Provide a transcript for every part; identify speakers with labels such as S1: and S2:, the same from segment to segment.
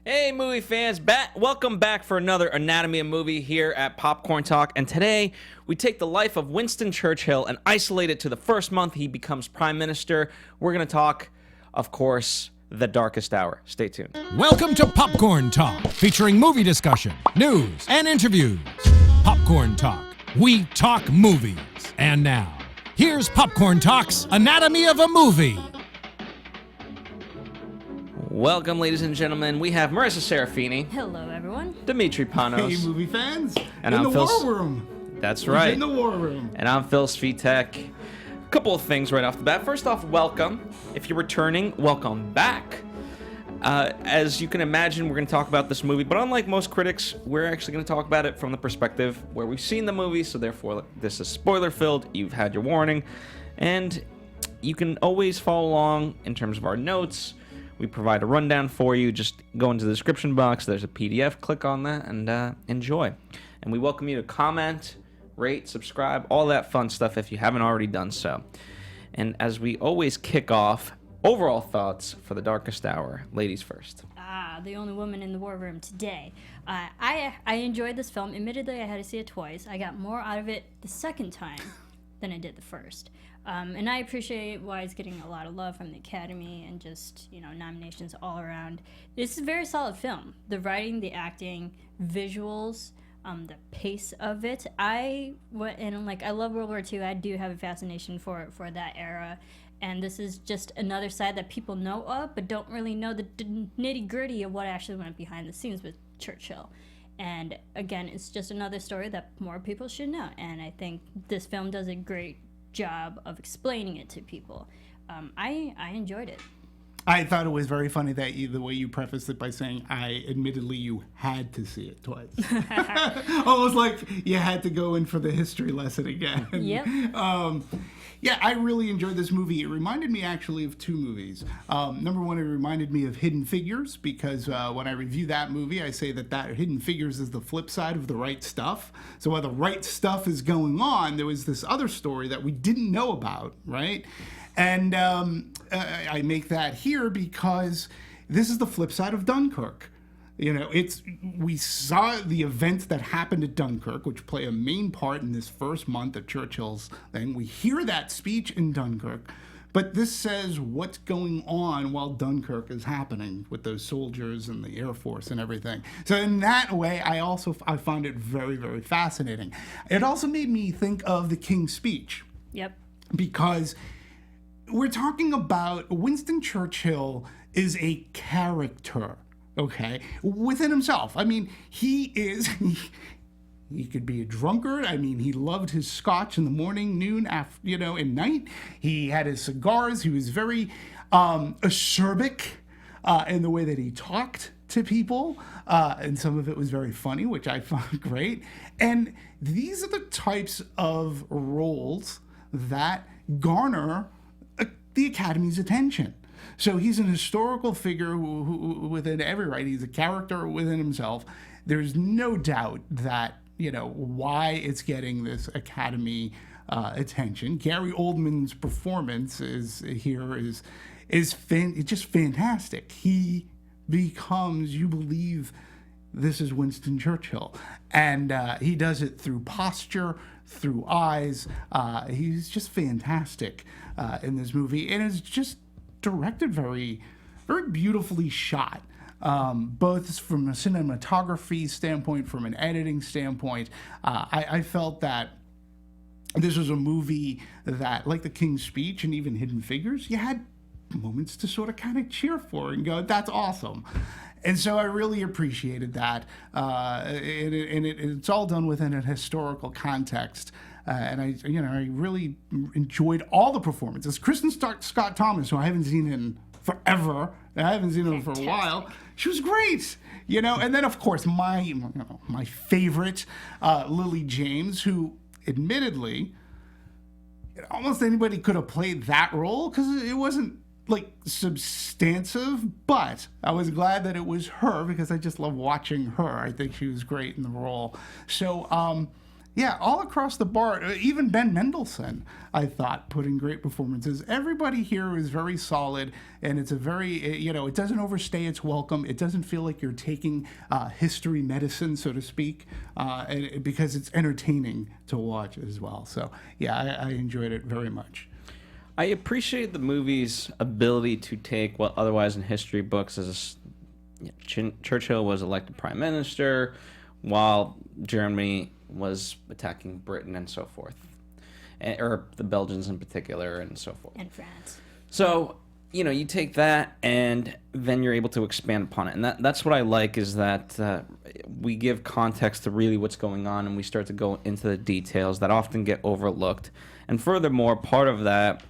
S1: Hey, movie fans, welcome back for another Anatomy of Movie here at Popcorn Talk. And today, we take the life of Winston Churchill and isolate it to the first month he becomes Prime Minister. We're going to talk, of course, The Darkest Hour. Stay tuned.
S2: Welcome to Popcorn Talk, featuring movie discussion, news, and interviews. Popcorn Talk. We talk movies. And now, here's Popcorn Talk's Anatomy of a Movie.
S1: Welcome, ladies and gentlemen. We have Marisa Serafini.
S3: Hello, everyone.
S1: Demetri Panos.
S4: Hey, movie fans.
S1: And
S4: in
S1: I'm
S4: the
S1: Phil
S4: war room.
S1: That's right.
S4: In the war room.
S1: And I'm Phil Svitek. A couple of things right off the bat. First off, welcome. If you're returning, welcome back. As you can imagine, we're going to talk about this movie, but unlike most critics, we're actually going to talk about it from the perspective where we've seen the movie, so therefore this is spoiler-filled. You've had your warning, and you can always follow along in terms of our notes. We provide a rundown for you. Just go into the description box. There's a PDF. Click on that and enjoy. And we welcome you to comment, rate, subscribe, all that fun stuff if you haven't already done so. And as we always kick off, overall thoughts for The Darkest Hour. Ladies first.
S3: The only woman in the war room today. I enjoyed this film. Admittedly, I had to see it twice. I got more out of it the second time than I did the first. And I appreciate why it's getting a lot of love from the Academy and just, nominations all around. This is a very solid film. The writing, the acting, visuals, the pace of it. I love World War II. I do have a fascination for that era. And this is just another side that people know of, but don't really know the nitty-gritty of what actually went behind the scenes with Churchill. And again, it's just another story that more people should know. And I think this film does a great job of explaining it to people. I enjoyed it.
S4: I thought it was very funny that the way you prefaced it by saying, admittedly, you had to see it twice. Almost like you had to go in for the history lesson again.
S3: Yep.
S4: Yeah, I really enjoyed this movie. It reminded me actually of two movies. Number one, it reminded me of Hidden Figures, because when I review that movie, I say that Hidden Figures is the flip side of The Right Stuff. So while The Right Stuff is going on, there was this other story that we didn't know about, right? And I make that here because this is the flip side of Dunkirk. We saw the events that happened at Dunkirk, which play a main part in this first month of Churchill's thing. We hear that speech in Dunkirk, but this says what's going on while Dunkirk is happening with those soldiers and the Air Force and everything. So in that way, I found it very, very fascinating. It also made me think of the King's Speech. Yep. Because we're talking about Winston Churchill is a character. Okay, within himself. I mean, he could be a drunkard. I mean, he loved his scotch in the morning, noon, and night. He had his cigars. He was very acerbic in the way that he talked to people. And some of it was very funny, which I found great. And these are the types of roles that garner the Academy's attention. So he's an historical figure who within every right, he's a character within himself. There's no doubt that, why it's getting this Academy attention. Gary Oldman's performance is just fantastic. He becomes, you believe this is Winston Churchill. And he does it through posture, through eyes. He's just fantastic in this movie. And it's just directed very, very beautifully shot, both from a cinematography standpoint, from an editing standpoint. I felt that this was a movie that, like The King's Speech and even Hidden Figures, you had moments to sort of kind of cheer for and go, that's awesome. And so I really appreciated that. It's all done within a historical context. And I really enjoyed all the performances. Kristen Scott Thomas, who I haven't seen in forever, I haven't seen her for a while. She was great, And then of course my favorite, Lily James, who admittedly, almost anybody could have played that role because it wasn't substantive, but I was glad that it was her because I just love watching her. I think she was great in the role. So Yeah, all across the board. Even Ben Mendelsohn, I thought, put in great performances. Everybody here is very solid, and it's a very, it doesn't overstay its welcome. It doesn't feel like you're taking history medicine, so to speak, because it's entertaining to watch as well. So, yeah, I enjoyed it very much.
S1: I appreciate the movie's ability to take what otherwise in history books as Churchill was elected prime minister while Germany was attacking Britain and so forth, or the Belgians in particular and so forth.
S3: And France.
S1: So, you take that and then you're able to expand upon it. And that's what I like is that we give context to really what's going on and we start to go into the details that often get overlooked. And furthermore, part of that,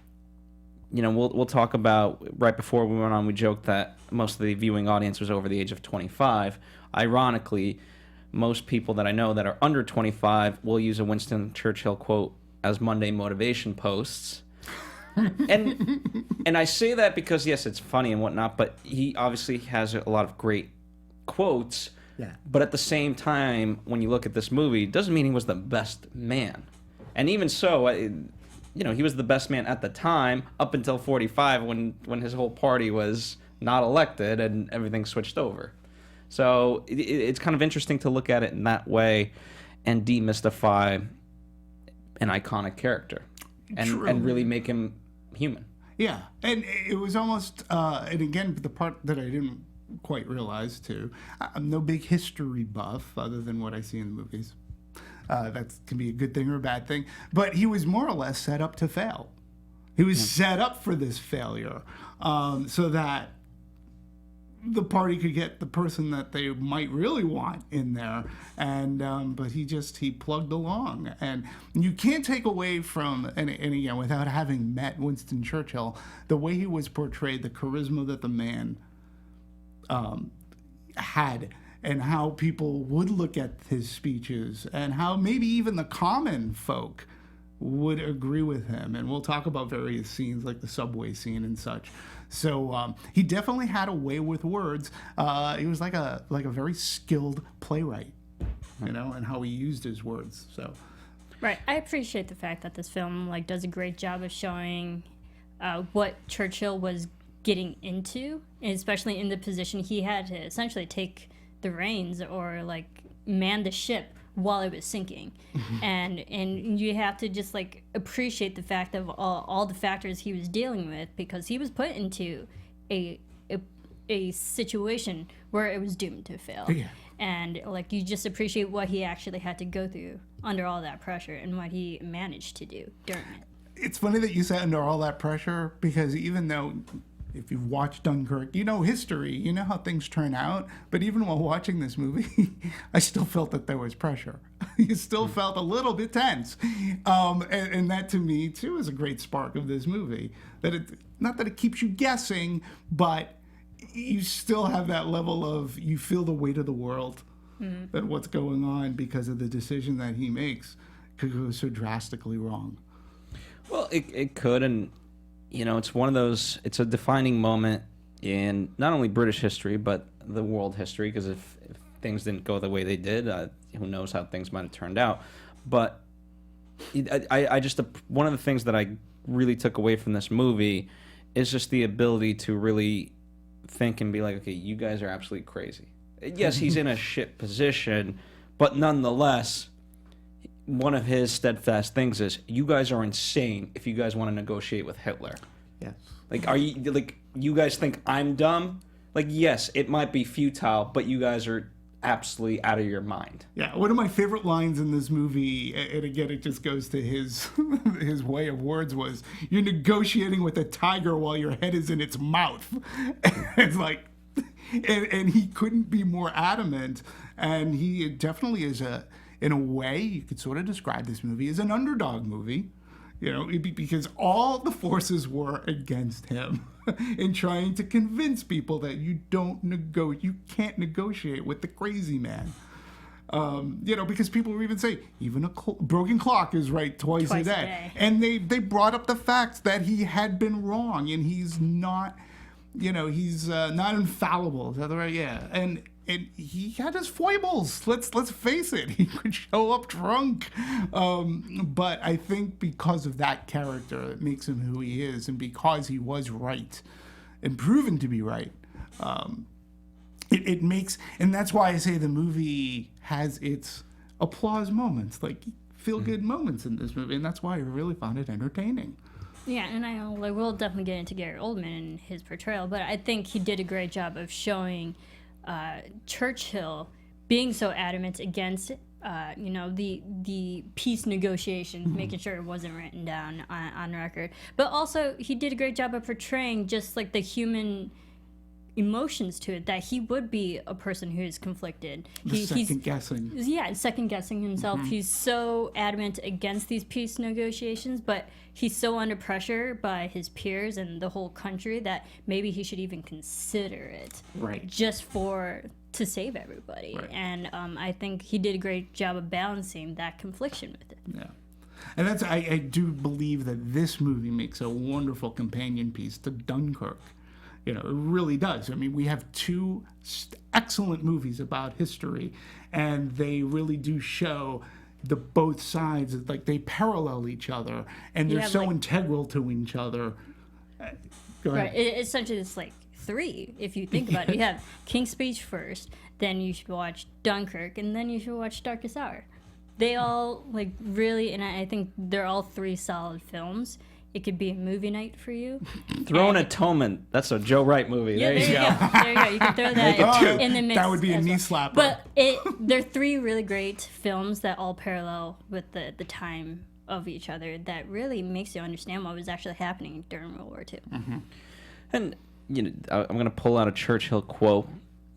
S1: we'll talk about, right before we went on, we joked that most of the viewing audience was over the age of 25. Ironically, most people that I know that are under 25 will use a Winston Churchill quote as Monday motivation posts. and I say that because, yes, it's funny and whatnot, but he obviously has a lot of great quotes.
S4: Yeah.
S1: But at the same time, when you look at this movie, it doesn't mean he was the best man. And even so, he was the best man at the time up until 45 when his whole party was not elected and everything switched over. So it's kind of interesting to look at it in that way and demystify an iconic character and really make him human.
S4: Yeah, and it was almost, and again, the part that I didn't quite realize too, I'm no big history buff other than what I see in the movies. That can be a good thing or a bad thing, but he was more or less set up to fail. He was set up for this failure so that the party could get the person that they might really want in there, and but he plugged along, and you can't take away from and again, without having met Winston Churchill, the way he was portrayed, the charisma that the man had, and how people would look at his speeches, and how maybe even the common folk would agree with him. And we'll talk about various scenes like the subway scene and such. So he definitely had a way with words. He was like a very skilled playwright, and how he used his words. So,
S3: right, I appreciate the fact that this film does a great job of showing what Churchill was getting into, and especially in the position he had to essentially take the reins or man the ship while it was sinking. and you have to just appreciate the fact of all the factors he was dealing with, because he was put into a situation where it was doomed to fail.
S4: Yeah.
S3: And you just appreciate what he actually had to go through under all that pressure and what he managed to do during it.
S4: It's funny that you said under all that pressure, because even though, if you've watched Dunkirk, you know history, you know how things turn out. But even while watching this movie, I still felt that there was pressure. You still felt a little bit tense. And that, to me, too, is a great spark of this movie. Not that it keeps you guessing, but you still have that level of, you feel the weight of the world, that what's going on because of the decision that he makes could go so drastically wrong.
S1: Well, it could, and it's one of those, it's a defining moment in not only British history, but the world history, because if things didn't go the way they did, who knows how things might have turned out. But I just, one of the things that I really took away from this movie is just the ability to really think and be like, okay, you guys are absolutely crazy. Yes, he's in a shit position, but nonetheless, one of his steadfast things is, you guys are insane if you guys want to negotiate with Hitler.
S4: Yes.
S1: Are you, you guys think I'm dumb? Yes, it might be futile, but you guys are absolutely out of your mind.
S4: Yeah, one of my favorite lines in this movie, and again, it just goes to his his way of words, was, you're negotiating with a tiger while your head is in its mouth. It's and he couldn't be more adamant, and he definitely is in a way, you could sort of describe this movie as an underdog movie, because all the forces were against him in trying to convince people that you can't negotiate with the crazy man. Because people were even saying, even a broken clock is right twice a day. And they brought up the fact that he had been wrong, and he's not, he's not infallible. Is that right? Yeah. And he had his foibles. Let's face it. He could show up drunk. But I think because of that character, it makes him who he is, and because he was right and proven to be right, it makes, and that's why I say the movie has its applause moments, like feel good moments in this movie, and that's why I really found it entertaining.
S3: Yeah, and I know, like, we'll definitely get into Gary Oldman and his portrayal, but I think he did a great job of showing Churchill being so adamant against, the peace negotiations, making sure it wasn't written down on record. But also, he did a great job of portraying just, like, the human emotions to it, that he would be a person who is conflicted. He's
S4: Second-guessing.
S3: Yeah, second-guessing himself. He's so adamant against these peace negotiations, but he's so under pressure by his peers and the whole country that maybe he should even consider it.
S4: Right.
S3: Just to save everybody.
S4: Right.
S3: And I think he did a great job of balancing that confliction with it.
S4: Yeah. And that's I do believe that this movie makes a wonderful companion piece to Dunkirk. It really does. I mean, we have two excellent movies about history, and they really do show the both sides. Like, they parallel each other, and they're so integral to each other. Go ahead.
S3: Right. Essentially, it's like three, if you think about it. You have King's Speech first, then you should watch Dunkirk, and then you should watch Darkest Hour. They all, like, really, and I think they're all three solid films. It could be a movie night for you.
S1: Throne Atonement. That's a Joe Wright movie.
S3: Yeah,
S1: there you go.
S3: There you go. You can throw that in the mix.
S4: That would be a
S3: as
S4: knee
S3: well.
S4: slapper.
S3: But they're three really great films that all parallel with the time of each other, that really makes you understand what was actually happening during World War II.
S1: Mm-hmm. And I'm going to pull out a Churchill quote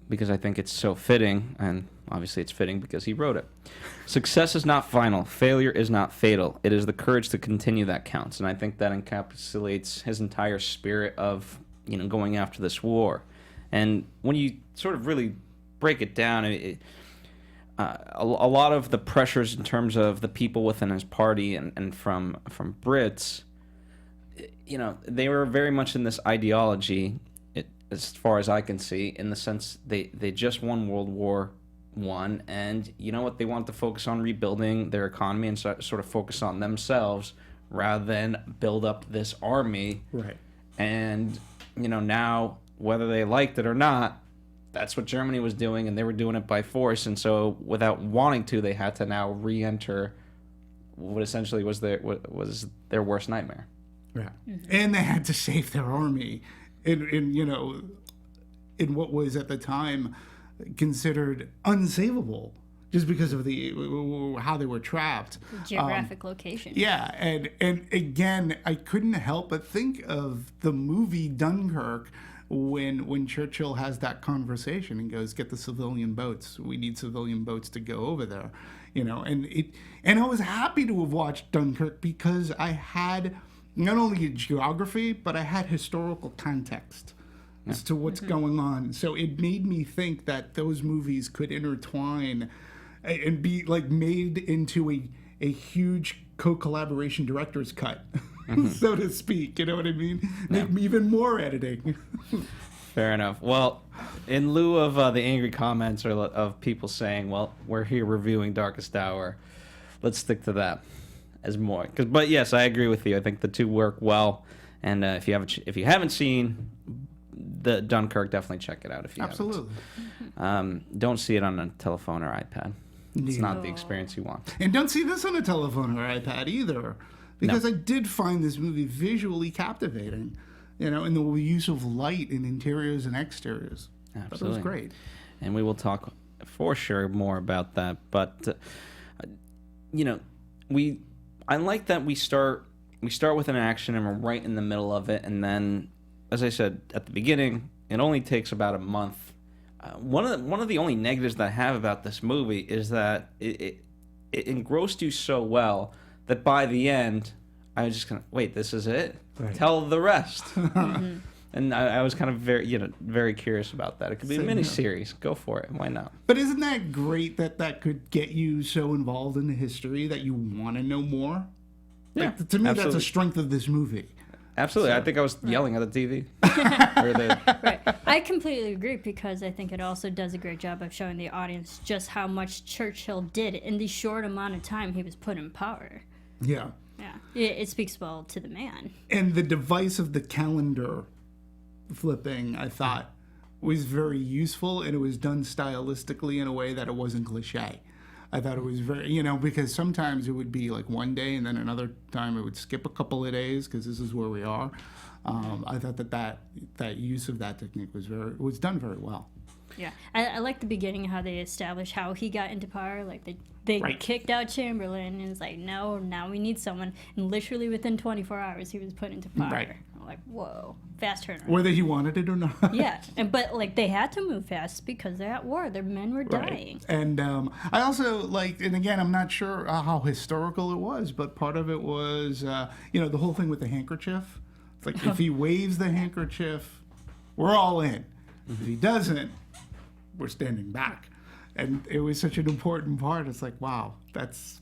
S1: because I think it's so fitting, and obviously it's fitting because he wrote it. Success is not final. Failure is not fatal. It is the courage to continue that counts. And I think that encapsulates his entire spirit of, going after this war. And when you sort of really break it down, a lot of the pressures in terms of the people within his party and from Brits, they were very much in this ideology, as far as I can see, in the sense they just won World War I, and you know what, they want to focus on rebuilding their economy and sort of focus on themselves rather than build up this army.
S4: Right.
S1: And now, whether they liked it or not, that's what Germany was doing, and they were doing it by force. And so, without wanting to, they had to now re-enter what essentially was their worst nightmare.
S4: Yeah. And they had to save their army in what was at the time considered unsavable, just because of how they were trapped.
S3: Geographic location.
S4: Yeah, and again, I couldn't help but think of the movie Dunkirk when Churchill has that conversation and goes, "Get the civilian boats. We need civilian boats to go over there." And I was happy to have watched Dunkirk because I had not only geography, but I had historical context as to what's going on. So it made me think that those movies could intertwine and be like made into a huge co-collaboration director's cut, so to speak. You know what I mean? Make even more editing.
S1: Fair enough. Well, in lieu of the angry comments or of people saying, well, we're here reviewing Darkest Hour, let's stick to that as more. But yes, I agree with you. I think the two work well. And if you haven't seen the Dunkirk, definitely check it out if you
S4: Absolutely.
S1: haven't. Don't see it on a telephone or iPad. It's not the experience you want.
S4: And don't see this on a telephone or iPad either, because I did find this movie visually captivating, in the use of light in interiors and exteriors.
S1: Absolutely.
S4: It was great.
S1: And we will talk for sure more about that. But, I like that we start with an action and we're right in the middle of it. And then, as I said at the beginning, it only takes about a month. One of the only negatives that I have about this movie is that it engrossed you so well that by the end, I was just kind of, wait, this is it? Right. Tell the rest. And I was kind of very curious about that. It could be a mini-series. Go for it. Why not?
S4: But isn't that great that could get you so involved in the history that you want to know more?
S1: Yeah,
S4: to me,
S1: absolutely.
S4: That's a strength of this movie.
S1: Absolutely.
S4: So-
S1: I think I was yelling at the TV. Or the,
S3: Right. I completely agree because I think it also does a great job of showing the audience just how much Churchill did in the short amount of time he was put in power.
S4: Yeah.
S3: Yeah. It speaks well to the man.
S4: And the device of the calendar flipping, I thought, was very useful, and it was done stylistically in a way that it wasn't cliche. I thought it was very, because sometimes it would be like one day, and then another time it would skip a couple of days because this is where we are. I thought that use of that technique was done very well.
S3: Yeah. I like the beginning, how they establish how he got into power. Like, they
S4: Right.
S3: kicked out Chamberlain, and it's like, no, now we need someone. And literally within 24 hours, he was put into power.
S4: Right.
S3: I'm like, whoa, fast turnaround.
S4: Whether he wanted it or not.
S3: Yeah, but like they had to move fast because they're at war. Their men were dying.
S4: And I also liked, and again, I'm not sure how historical it was, but part of it was, the whole thing with the handkerchief. It's like if he waves the handkerchief, we're all in. If he doesn't, we're standing back. And it was such an important part. It's like, wow, that's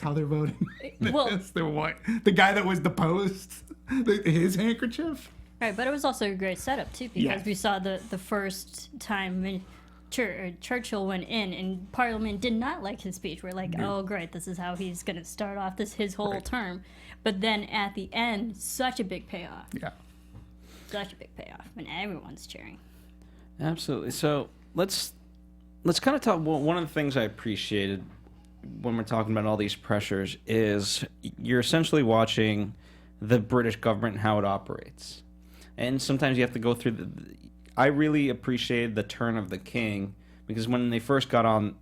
S4: how they're voting.
S3: Well-
S4: The guy that was deposed, his handkerchief.
S3: Right, but it was also a great setup too because
S4: Yes.
S3: we saw the first time when Churchill went in and Parliament did not like his speech. We're like, oh great, this is how he's going to start off his whole term. But then at the end, such a big payoff.
S4: Yeah.
S3: Such a big payoff, and everyone's cheering.
S1: absolutely. So let's kind of talk. Well, one of the things I appreciated when we're talking about all these pressures is you're essentially watching the British government and how it operates. And sometimes you have to go through I really appreciated the turn of the king because when they first got on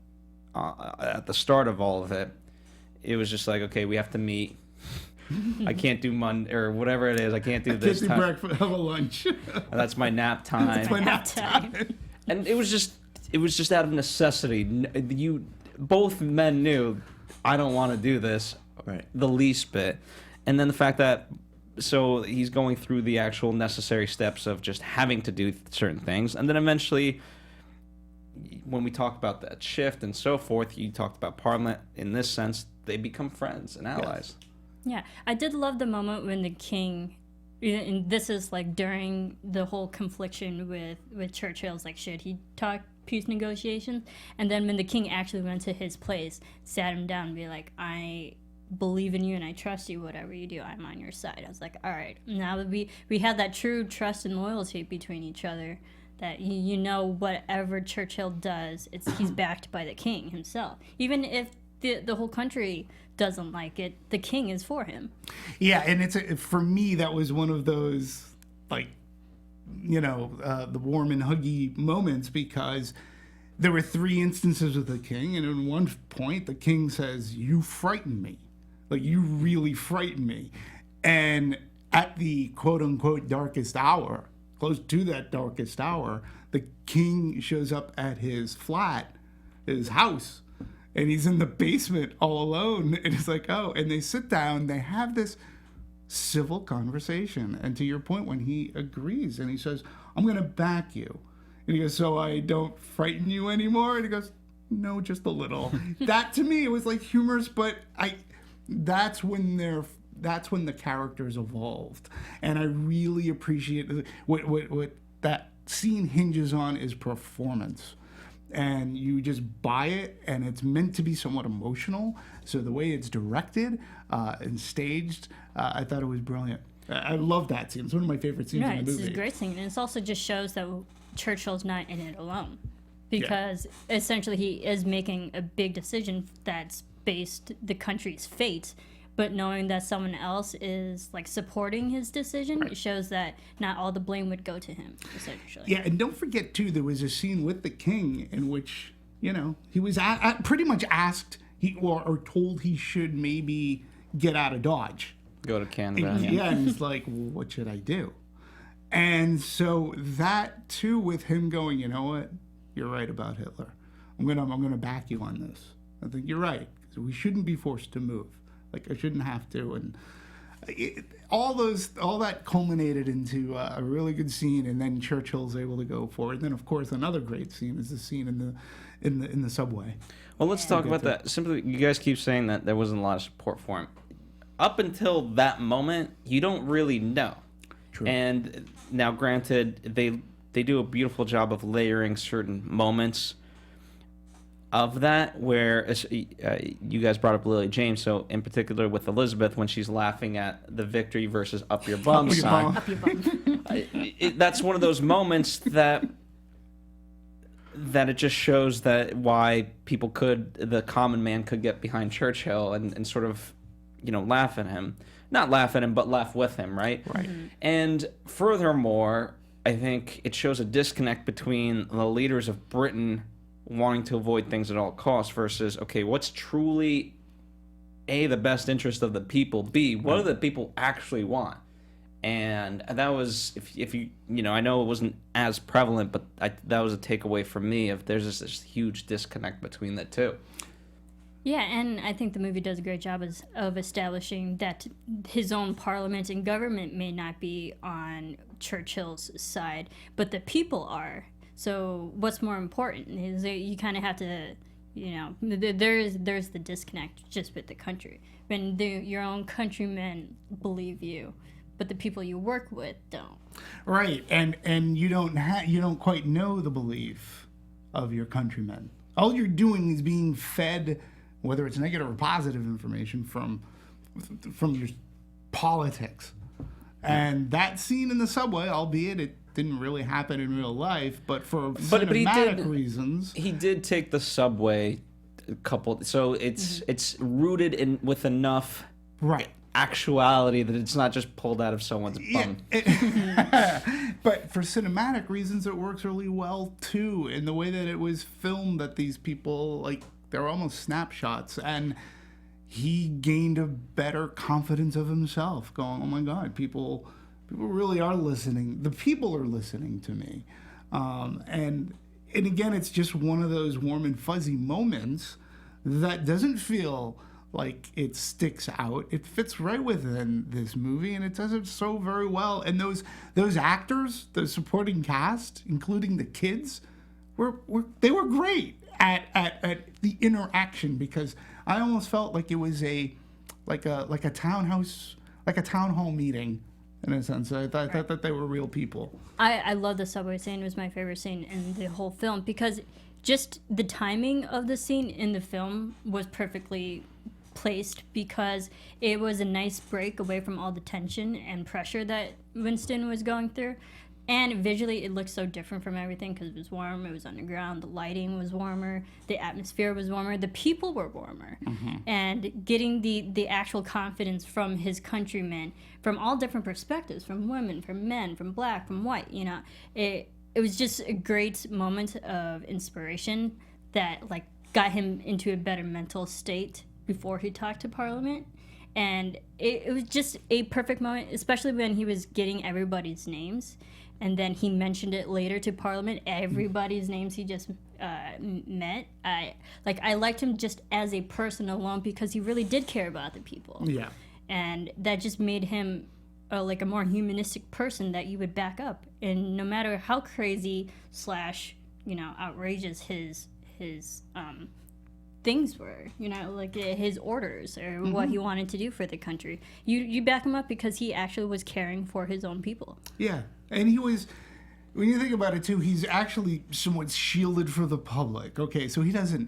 S1: at the start of all of it, it was just like, okay, we have to meet. I can't do Monday or whatever it is. I can't do this
S4: Can't do
S1: time.
S4: breakfast, have a lunch.
S1: That's my nap time.
S4: That's my nap
S3: Time.
S4: time.
S1: And it was just out of necessity. Both men knew I don't want to do this the least bit. And then the fact that so he's going through the actual necessary steps of just having to do certain things, and then eventually when we talk about that shift and so forth, you talked about Parliament in this sense, they become friends and allies.
S3: Yeah, I did love the moment when the king, and this is like during the whole confliction with Churchill's like, should he talk peace negotiations? And then when the king actually went to his place, sat him down and be like, I believe in you and I trust you, whatever you do, I'm on your side. I was like, all right, now that we have that true trust and loyalty between each other, that you know whatever Churchill does, he's backed by the king himself. Even if the whole country doesn't like it, the king is for him.
S4: Yeah, and for me, that was one of those, like, the warm and huggy moments because there were 3 instances with the king, and at one point, the king says, "You frighten me. Like, you really frighten me." And at the quote-unquote darkest hour, close to that darkest hour, the king shows up at his flat, his house, and he's in the basement all alone. And it's like, oh, and they sit down, they have this civil conversation. And to your point, when he agrees and he says, "I'm going to back you." And he goes, "So I don't frighten you anymore?" And he goes, "No, just a little." That to me, it was like humorous, but that's when the characters evolved. And I really appreciate what that scene hinges on is performance. And you just buy it, and it's meant to be somewhat emotional. So the way it's directed and staged, I thought it was brilliant. I love that scene. It's one of my favorite scenes in the movie.
S3: It's a great scene, and it also just shows that Churchill's not in it alone, because essentially he is making a big decision that's based the country's fate. But knowing that someone else is like supporting his decision, it shows that not all the blame would go to him, essentially.
S4: Yeah, and don't forget too, there was a scene with the king in which he was pretty much asked or told he should maybe get out of Dodge.
S1: Go to Canada.
S4: And he's like, well, what should I do? And so that too, with him going, you know what, you're right about Hitler. I'm gonna back you on this. I think you're right. We shouldn't be forced to move. Like, I shouldn't have to. And all that culminated into a really good scene, and then Churchill's able to go forward. And then, of course, another great scene is the scene in the subway.
S1: Well, let's talk about that. Simply, you guys keep saying that there wasn't a lot of support for him. up until that moment, you don't really know.
S4: True.
S1: And now, granted, they do a beautiful job of layering certain moments of that, where you guys brought up Lily James, so in particular with Elizabeth, when she's laughing at the victory versus up your bum sign.
S3: Up your bum.
S1: That's one of those moments that it just shows that why the common man could get behind Churchill and sort of, laugh at him. Not laugh at him, but laugh with him, right?
S4: Right.
S3: Mm-hmm.
S1: And furthermore, I think it shows a disconnect between the leaders of Britain wanting to avoid things at all costs versus, okay, what's truly, A, the best interest of the people, B, what do the people actually want? And that was, if you, I know it wasn't as prevalent, but that was a takeaway from me of there's this huge disconnect between the two.
S3: Yeah, and I think the movie does a great job of establishing that his own parliament and government may not be on Churchill's side, but the people are. So what's more important is that you kind of have to, there's the disconnect just with the country. When your own countrymen believe you, but the people you work with don't.
S4: Right, and you don't quite know the belief of your countrymen. All you're doing is being fed, whether it's negative or positive information, from your politics. And that scene in the subway, albeit it didn't really happen in real life, but for cinematic reasons,
S1: he did take the subway a couple. So it's rooted with enough actuality that it's not just pulled out of someone's bum.
S4: But for cinematic reasons, it works really well too, in the way that it was filmed. That these people, they're almost snapshots, and he gained a better confidence of himself, going, "Oh my God, people really are listening. The people are listening to me," and again, it's just one of those warm and fuzzy moments that doesn't feel like it sticks out. It fits right within this movie, and it does it so very well. And those actors, the supporting cast, including the kids, were great at the interaction, because I almost felt like it was a town hall meeting in a sense. I thought that they were real people.
S3: I love the subway scene. It was my favorite scene in the whole film, because just the timing of the scene in the film was perfectly placed, because it was a nice break away from all the tension and pressure that Winston was going through. And visually, it looked so different from everything, because it was warm, it was underground, the lighting was warmer, the atmosphere was warmer, the people were warmer. Mm-hmm. And getting the actual confidence from his countrymen, from all different perspectives, from women, from men, from black, from white, it was just a great moment of inspiration that got him into a better mental state before he talked to Parliament. And it was just a perfect moment, especially when he was getting everybody's names. And then he mentioned it later to Parliament, everybody's names he just met. I liked him just as a person alone, because he really did care about the people.
S4: Yeah.
S3: And that just made him a more humanistic person that you would back up. And no matter how crazy / outrageous his things were, his orders or what he wanted to do for the country, you back him up because he actually was caring for his own people.
S4: Yeah. And he was, when you think about it too, he's actually somewhat shielded for the public. Okay, so he doesn't,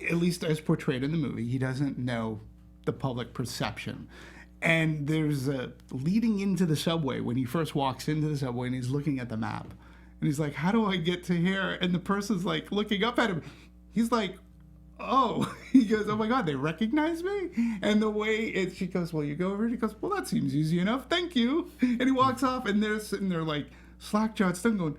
S4: at least as portrayed in the movie, he doesn't know the public perception. And there's leading into the subway, when he first walks into the subway and he's looking at the map. And he's like, how do I get to here? And the person's looking up at him. He's like, oh, he goes, oh my God, they recognize me? And the way she goes, well, you go over, and he goes, well, that seems easy enough, thank you. And he walks off, and they're sitting there slack-jawed, still going,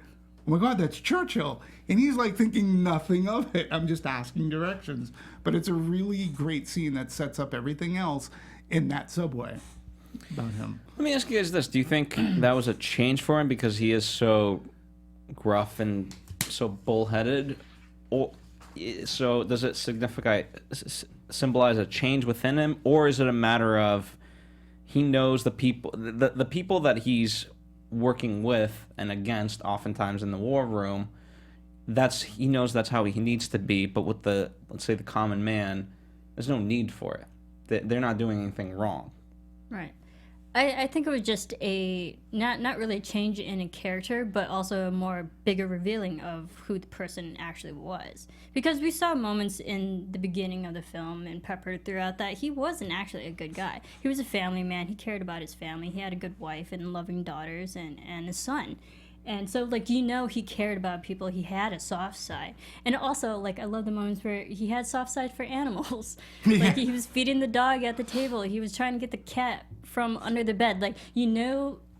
S4: oh my God, that's Churchill. And he's thinking nothing of it. I'm just asking directions. But it's a really great scene that sets up everything else in that subway about him.
S1: Let me ask you guys this. Do you think that was a change for him because he is so gruff and so bullheaded? So does it symbolize a change within him, or is it a matter of he knows the people that he's working with and against, oftentimes in the war room, he knows that's how he needs to be, but with let's say the common man, there's no need for it. They're not doing anything wrong.
S3: Right. I think it was just a not really a change in a character, but also a more bigger revealing of who the person actually was. Because we saw moments in the beginning of the film and peppered throughout that he wasn't actually a good guy. He was a family man. He cared about his family. He had a good wife and loving daughters and a son. And so, like, he cared about people. He had a soft side. And also, like, I love the moments where he had soft side for animals. Like, he was feeding the dog at the table. He was trying to get the cat from under the bed. Like,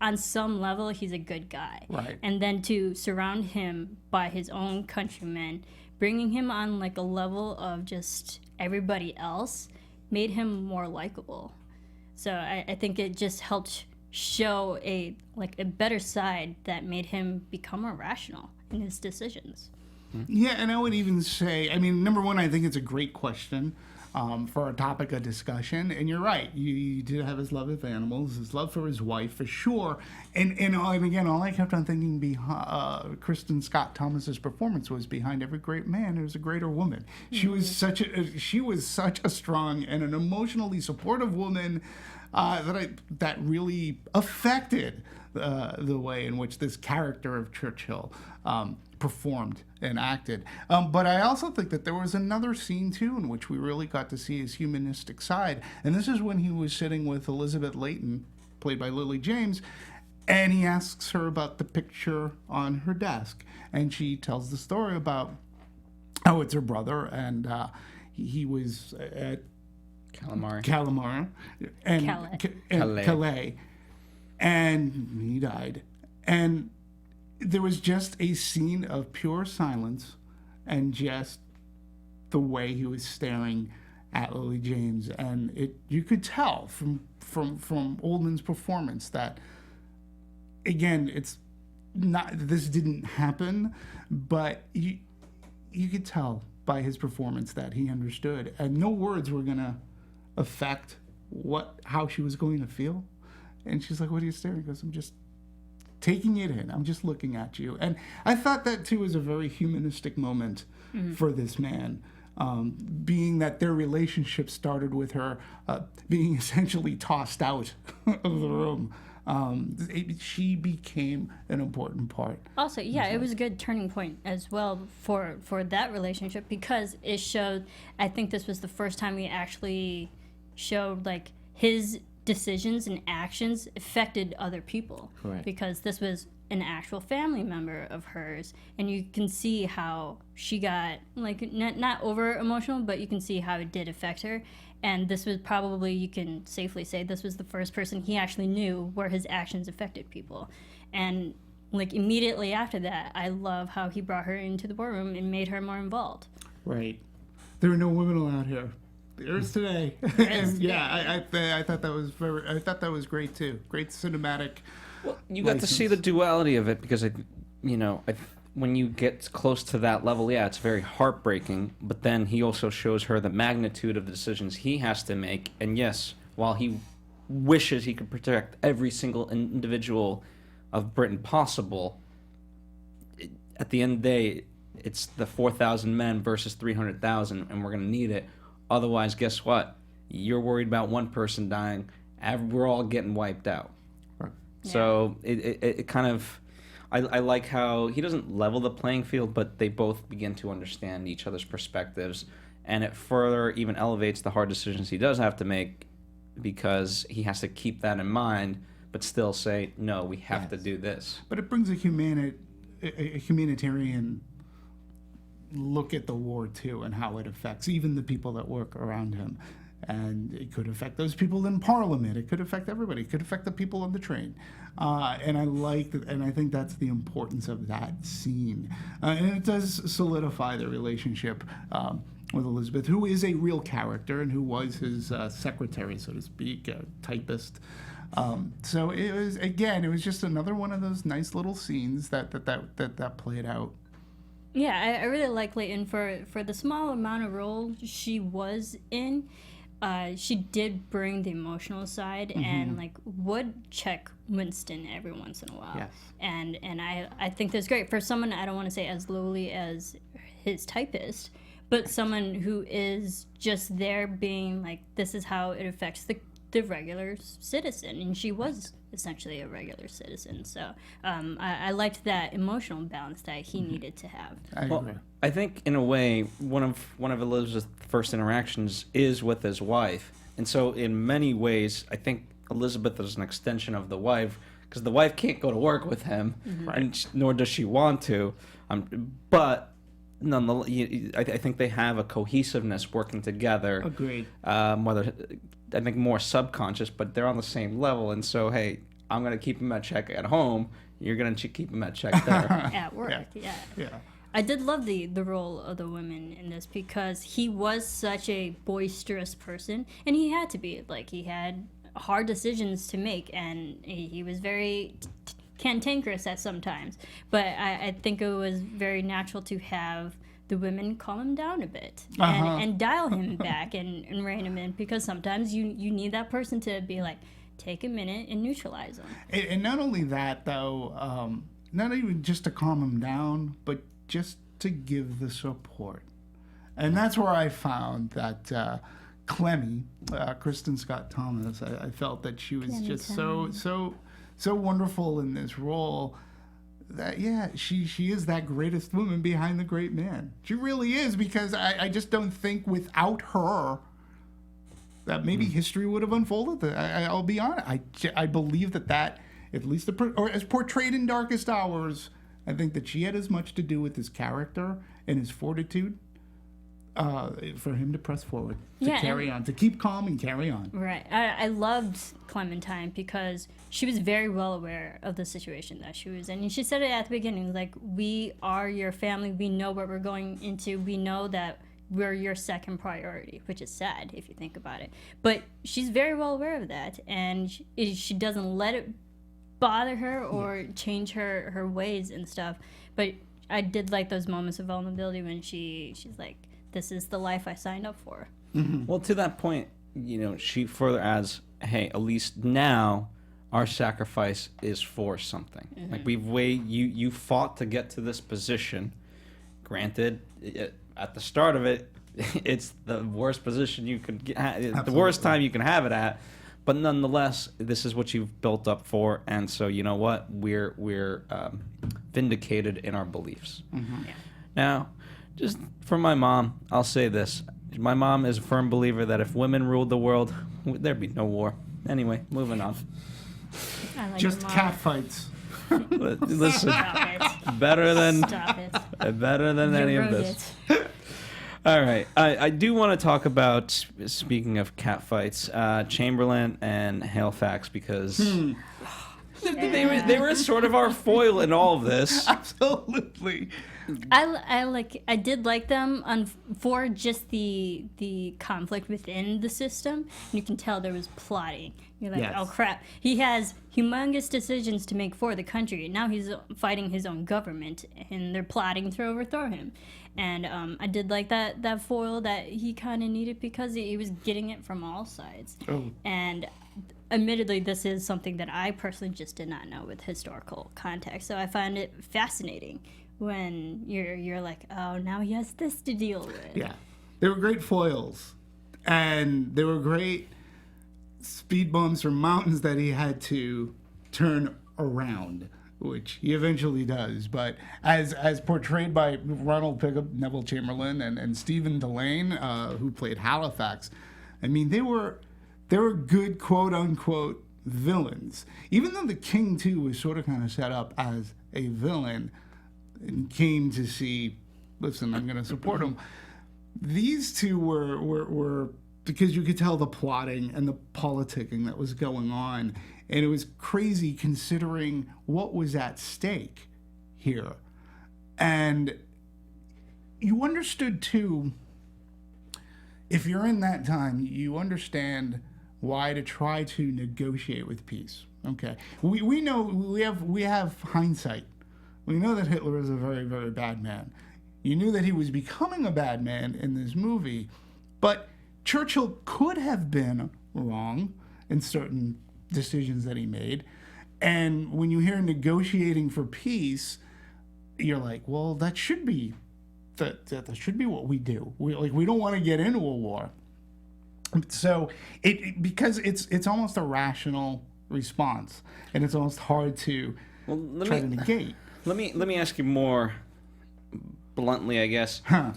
S3: on some level, he's a good guy.
S4: Right.
S3: And then to surround him by his own countrymen, bringing him on, like, a level of just everybody else made him more likable. So I think it just helped show a better side that made him become more rational in his decisions.
S4: Yeah, and I would even say, I mean, number one, I think it's a great question for a topic of discussion. And you're right, you did have his love of animals, his love for his wife, for sure. And again, all I kept on thinking behind Kristen Scott Thomas's performance was behind every great man, there's a greater woman. She was such a strong and an emotionally supportive woman. That really affected the way in which this character of Churchill performed and acted. But I also think that there was another scene, too, in which we really got to see his humanistic side. And this is when he was sitting with Elizabeth Layton, played by Lily James, and he asks her about the picture on her desk. And she tells the story about how it's her brother, and he was at Calamar and Calais, and he died. And there was just a scene of pure silence, and just the way he was staring at Lily James, and you could tell from Oldman's performance that, again, it's not, this didn't happen, but you could tell by his performance that he understood, and no words were gonna affect how she was going to feel. And she's like, "What are you staring?" He goes, "I'm just taking it in. I'm just looking at you." And I thought that too was a very humanistic moment for this man, being that their relationship started with her being essentially tossed out of the room. She became an important part.
S3: Also, yeah, it was a good turning point as well for that relationship, because it showed, I think this was the first time we actually showed, like, his decisions and actions affected other people.
S1: Right.
S3: Because this was an actual family member of hers, and you can see how she got, like, not over emotional, but you can see how it did affect her. And this was probably, you can safely say, this was the first person he actually knew where his actions affected people. And, like, immediately after that, I love how he brought her into the boardroom and made her more involved.
S4: Right. There are no women allowed here. There's today. And yeah, I thought that was great too. Great cinematic.
S5: Well, you got to see the duality of it, because when you get close to that level, yeah, it's very heartbreaking. But then he also shows her the magnitude of the decisions he has to make. And yes, while he wishes he could protect every single individual of Britain possible, at the end of the day, it's the 4,000 men versus 300,000, and we're going to need it. Otherwise, guess what? You're worried about one person dying. We're all getting wiped out.
S4: Right.
S3: Yeah.
S5: So it kind of... I like how he doesn't level the playing field, but they both begin to understand each other's perspectives. And it further even elevates the hard decisions he does have to make, because he has to keep that in mind, but still say, no, we have to do this.
S4: But it brings a humanitarian look at the war too, and how it affects even the people that work around him. And it could affect those people in Parliament. It could affect everybody. It could affect the people on the train. And I like that, and I think that's the importance of that scene. And it does solidify the relationship with Elizabeth, who is a real character and who was his secretary, so to speak, typist. So it was just another one of those nice little scenes that played out.
S3: Yeah, I really like Layton for the small amount of role she was in. She did bring the emotional side and, like, would check Winston every once in a while.
S4: Yes.
S3: And I think that's great for someone, I don't want to say as lowly as his typist, but someone who is just there being like, this is how it affects the regular citizen, and she was essentially a regular citizen. So I liked that emotional balance that he needed to have.
S4: I agree.
S5: I think in a way one of Elizabeth's first interactions is with his wife, and so in many ways I think Elizabeth is an extension of the wife, because the wife can't go to work with him, and nor does she want to. But nonetheless, I think they have a cohesiveness working together.
S4: Agreed.
S5: Whether I think more subconscious, but they're on the same level, and so hey, I'm gonna keep him at check at home. You're gonna keep him at check there.
S3: At work, yeah.
S4: Yeah.
S3: I did love the role of the women in this, because he was such a boisterous person, and he had to be. Like, he had hard decisions to make, and he was very cantankerous at some times. But I think it was very natural to have the women calm him down a bit and dial him back and rein him in, because sometimes you need that person to be like, take a minute and neutralize him.
S4: And not only that, though, not even just to calm him down, but just to give the support. And that's where I found that Clemmy, Kristen Scott Thomas, I felt that she was just so wonderful in this role. That she is that greatest woman behind the great man. She really is, because I just don't think without her that maybe history would have unfolded. I'll be honest. I believe that at least or as portrayed in Darkest Hours, I think that she had as much to do with his character and his fortitude for him to press forward, to carry on, to keep calm and carry on.
S3: Right. I loved Clementine because she was very well aware of the situation that she was in. And she said it at the beginning, like, we are your family. We know what we're going into. We know that we're your second priority, which is sad if you think about it. But she's very well aware of that, and she doesn't let it bother her or change her ways and stuff. But I did like those moments of vulnerability when she's like, this is the life I signed up for.
S5: Mm-hmm. Well, to that point, she further adds, hey, at least now our sacrifice is for something. Mm-hmm. Like, you fought to get to this position. Granted, at the start of it, it's the worst position you could get, the worst time you can have it at. But nonetheless, this is what you've built up for, and so you know what? We're vindicated in our beliefs.
S3: Mm-hmm. Yeah.
S5: Now, just for my mom, I'll say this: my mom is a firm believer that if women ruled the world, there'd be no war. Anyway, moving on.
S3: I like
S4: Just
S3: your mom.
S4: cat fights.
S5: Listen,
S3: Stop it.
S5: better than
S3: Stop it.
S5: better than
S3: You
S5: any of
S3: wrote
S5: this.
S3: it.
S5: All right, I do want to talk about, speaking of catfights, Chamberlain and Halifax, because they were sort of our foil in all of this.
S4: Absolutely.
S3: I did like them for just the conflict within the system. You can tell there was plotting. You're like,
S4: Yes.
S3: oh crap, he has humongous decisions to make for the country. Now he's fighting his own government, and they're plotting to overthrow him. And I did like that foil that he kind of needed, because he was getting it from all sides.
S4: Oh.
S3: And admittedly, this is something that I personally just did not know with historical context. So I find it fascinating when you're like, oh, now he has this to deal with.
S4: Yeah. They were great foils. And they were great speed bumps or mountains that he had to turn around, which he eventually does. But as portrayed by Ronald Pickup, Neville Chamberlain, and Stephen Delane, who played Halifax, I mean, they were good, quote-unquote, villains. Even though the king, too, was sort of kind of set up as a villain and came to see, listen, I'm going to support him. These two were because you could tell the plotting and the politicking that was going on. And it was crazy considering what was at stake here. And you understood, too, if you're in that time, you understand why to try to negotiate with peace. Okay, we know we have hindsight. We know that Hitler is a very, very bad man. You knew that he was becoming a bad man in this movie, but Churchill could have been wrong in certain decisions that he made. And when you hear negotiating for peace, you're like, well, that should be what we do. We don't want to get into a war. So because it's almost a rational response, and it's almost hard to try to negate.
S5: Let me ask you more bluntly, I guess.
S4: Huh.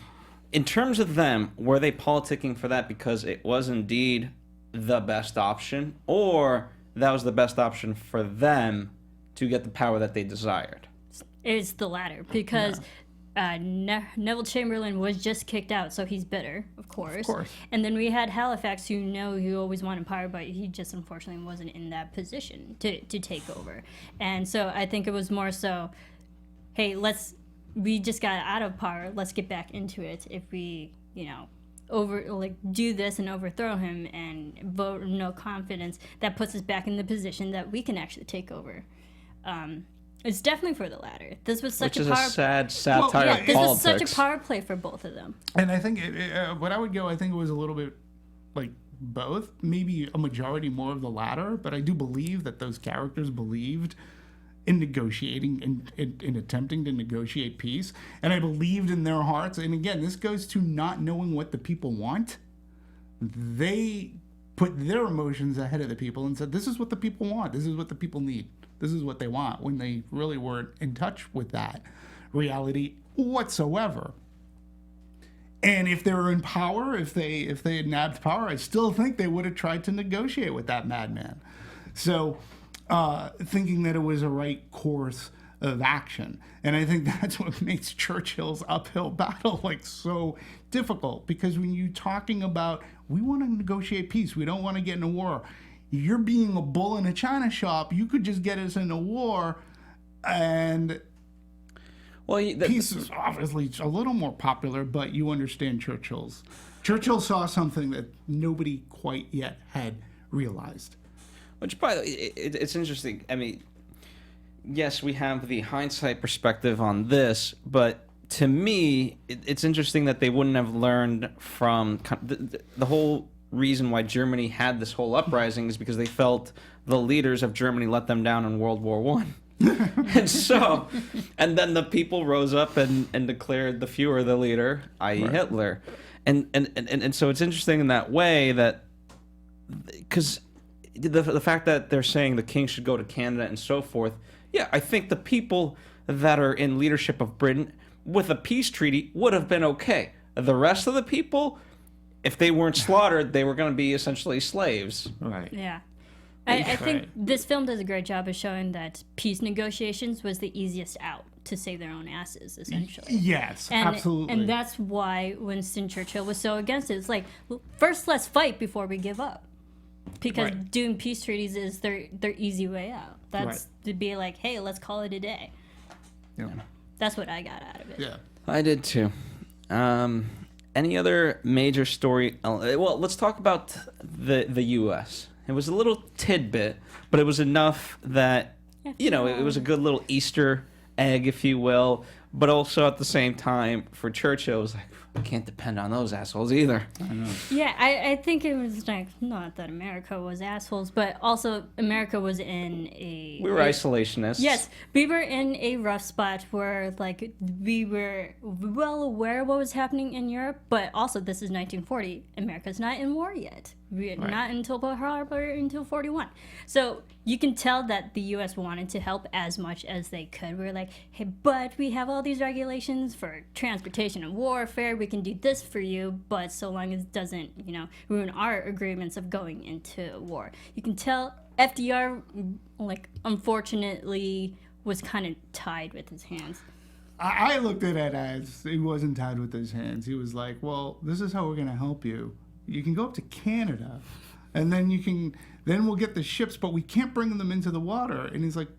S5: In terms of them, were they politicking for that because it was indeed the best option, or that was the best option for them to get the power that they desired?
S3: It's the latter, because Neville Chamberlain was just kicked out, so he's bitter, of course.
S4: Of course.
S3: And then we had Halifax, who he always wanted power, but he just unfortunately wasn't in that position to take over. And so I think it was more so, hey, we just got out of power, let's get back into it. If we, do this and overthrow him and vote no confidence, that puts us back in the position that we can actually take over. It's definitely for the latter. This was such
S5: Which is
S3: a
S5: sad satire of
S3: this was
S5: politics.
S3: such a power play for both of them.
S4: And I think what I would go, I think it was a little bit like both, maybe a majority more of the latter, but I do believe that those characters believed in negotiating and in attempting to negotiate peace. And I believed in their hearts. And again, this goes to not knowing what the people want. They put their emotions ahead of the people and said, this is what the people want. This is what the people need. This is what they want, when they really weren't in touch with that reality whatsoever. And if they were in power, if they had nabbed power, I still think they would have tried to negotiate with that madman. So thinking that it was a right course of action. And I think that's what makes Churchill's uphill battle like so difficult, because when you're talking about, we want to negotiate peace, we don't want to get in a war, you're being a bull in a china shop. You could just get us in a war, and peace is obviously a little more popular, but you understand Churchill saw something that nobody quite yet had realized.
S5: Which, by the way, it's interesting. I mean, yes, we have the hindsight perspective on this, but to me, it's interesting that they wouldn't have learned from the whole reason why Germany had this whole uprising is because they felt the leaders of Germany let them down in World War One. and then the people rose up and declared the Führer the leader, i.e.
S4: Right.
S5: Hitler. And so it's interesting in that way that, because the fact that they're saying the king should go to Canada and so forth, yeah, I think the people that are in leadership of Britain with a peace treaty would have been okay. The rest of the people, if they weren't slaughtered, they were going to be essentially slaves.
S4: Right.
S3: Yeah. I think this film does a great job of showing that peace negotiations was the easiest out to save their own asses, essentially.
S4: Yes, absolutely.
S3: And that's why Winston Churchill was so against it. It's like, first let's fight before we give up. Because doing peace treaties is their easy way out. That's to be like, hey, let's call it a day.
S4: Yeah.
S3: That's what I got out of it.
S4: Yeah.
S5: I did too. Any other major story? Well, let's talk about the U.S. It was a little tidbit, but it was enough that, it was a good little Easter egg, if you will. But also at the same time, for Churchill, it was like, we can't depend on those assholes either.
S4: I know.
S3: Yeah, I think it was like, not that America was assholes, but also America was in a...
S5: We were isolationists.
S3: Yes, we were in a rough spot where, like, we were well aware of what was happening in Europe, but also this is 1940. America's not in war yet. Not until Pearl Harbor, until 41. So you can tell that the U.S. wanted to help as much as they could. We were like, hey, but we have all these regulations for transportation and warfare. We can do this for you, but so long as it doesn't, ruin our agreements of going into war. You can tell FDR, like, unfortunately, was kind of tied with his hands.
S4: I looked at it as he wasn't tied with his hands. He was like, well, this is how we're going to help you. You can go up to Canada, and then then we'll get the ships, but we can't bring them into the water. And he's like,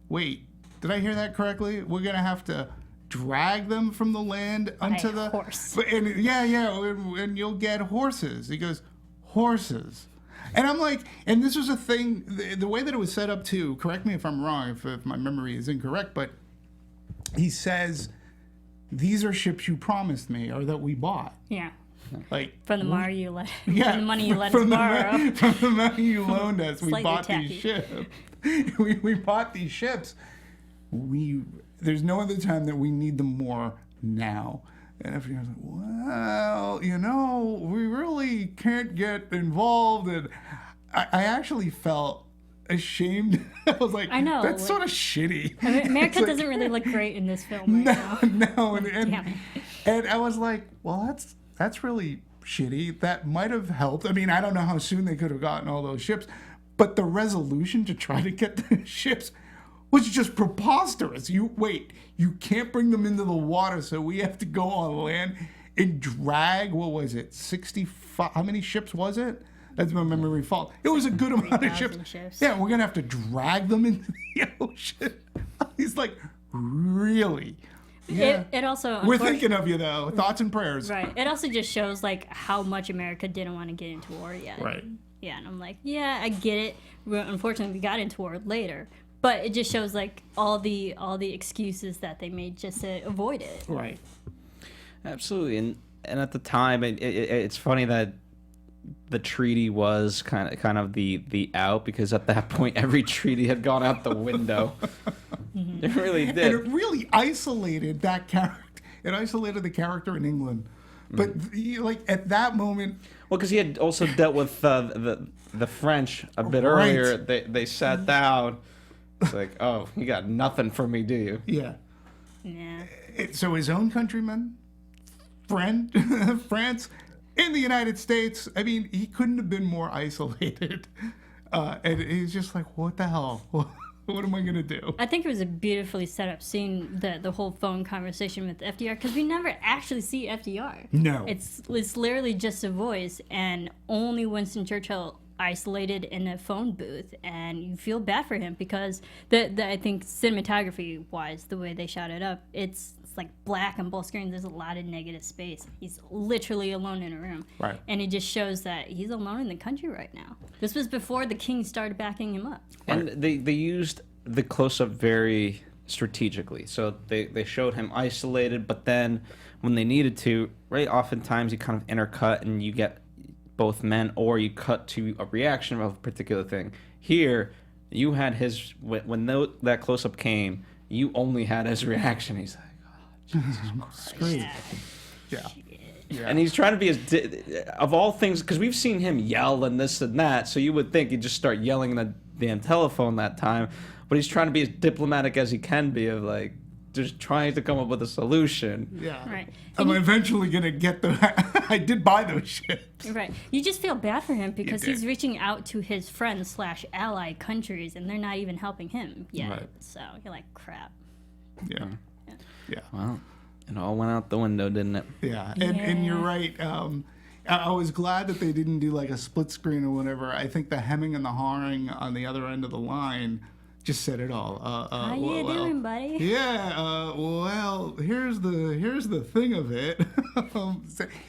S4: wait, did I hear that correctly? We're going to have to drag them from the land onto the
S3: horse.
S4: And and you'll get horses. He goes, horses. And I'm like, and this was a thing, the way that it was set up too, correct me if I'm wrong, if my memory is incorrect, but he says, these are ships you promised me or that we bought.
S3: Yeah.
S4: Like
S3: from the money you let us borrow.
S4: From the money you loaned us, we bought
S3: tacky.
S4: these ships. we bought these ships. There's no other time that we need them more now. And everyone's like, well, we really can't get involved. And I actually felt ashamed. I was like,
S3: I know,
S4: that's
S3: like-
S4: sort of shitty.
S3: I mean, America
S4: It's like-
S3: doesn't really look great in this film right now.
S4: No,
S3: Damn it.
S4: and I was like, well, that's really shitty. That might have helped. I mean, I don't know how soon they could have gotten all those ships, but the resolution to try to get the ships was just preposterous. You can't bring them into the water, so we have to go on land and drag, what was it, 65, how many ships was it? That's my memory fault. It was a good amount of
S3: 3,000
S4: ships.
S3: ships.
S4: Yeah, we're going to have to drag them into the ocean. He's like, really? Yeah.
S3: It also
S4: We're
S3: unfor-
S4: thinking of you, though. Thoughts and prayers.
S3: Right. It also just shows like how much America didn't want to get into war yet.
S4: Right.
S3: Yeah, and I'm like, yeah, I get it. Unfortunately, we got into war later, but it just shows like all the excuses that they made just to avoid it.
S4: Right.
S5: Absolutely, and at the time, it's funny that the treaty was kind of the out, because at that point every treaty had gone out the window. It really did.
S4: And it really isolated that character. It isolated the character in England. But like at that moment,
S5: Well, because he had also dealt with the French a bit
S4: Right.
S5: earlier. They sat down. It's like, oh, you got nothing for me, do you?
S4: yeah.
S3: Yeah.
S4: So his own countrymen, friend, France, in the United States. I mean, he couldn't have been more isolated. And he's just like, what the hell? What am I gonna do?
S3: I think it was a beautifully set up scene, the whole phone conversation with FDR, because we never actually see FDR.
S4: No.
S3: It's literally just a voice, and only Winston Churchill isolated in a phone booth, and you feel bad for him because I think cinematography wise, the way they shot it up, it's like black on both screens. There's a lot of negative space. He's literally alone in a room.
S4: Right.
S3: And it just shows that he's alone in the country right now. This was before the king started backing him up.
S5: And they used the close-up very strategically. So they showed him isolated, but then when they needed to, right, oftentimes you kind of intercut and you get both men, or you cut to a reaction of a particular thing. Here, you had his, when that close-up came, you only had his reaction. He's like,
S4: Scream. Yeah.
S5: and he's trying to be of all things, because we've seen him yell and this and that, so you would think he'd just start yelling in the damn telephone that time, but he's trying to be as diplomatic as he can be, of like just trying to come up with a solution.
S4: Yeah.
S3: Right.
S4: I'm eventually gonna get the. I did buy those ships.
S3: Right. You just feel bad for him because
S4: did.
S3: he's reaching out to his friends / ally countries, and they're not even helping him yet.
S4: Right.
S3: So you're like, crap.
S4: Yeah. Yeah.
S5: Well, it all went out the window, didn't it?
S4: Yeah. And you're right. I was glad that they didn't do like a split screen or whatever. I think the hemming and the hawing on the other end of the line just said it all.
S3: How you doing, buddy?
S4: Yeah. Well, here's the thing of it.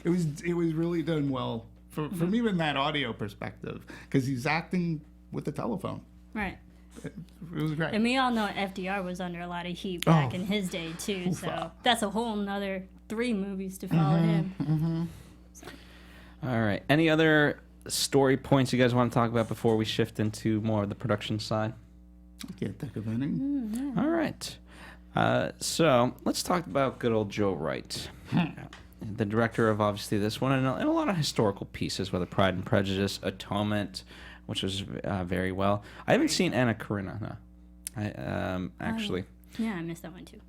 S4: It was really done well from even that audio perspective, because he's acting with the telephone.
S3: Right.
S4: It was great.
S3: And we all know FDR was under a lot of heat back
S4: Oh.
S3: in his day too. So
S4: Oofa.
S3: that's a whole nother 3 movies to follow him.
S5: All right. Any other story points you guys want to talk about before we shift into more of the production side?
S4: I can't think of any.
S5: All right. So let's talk about good old Joe Wright, the director of obviously this one and a lot of historical pieces, whether Pride and Prejudice, Atonement, which was very well. I haven't seen Anna Karenina. No. Actually.
S3: Yeah, I missed that one too.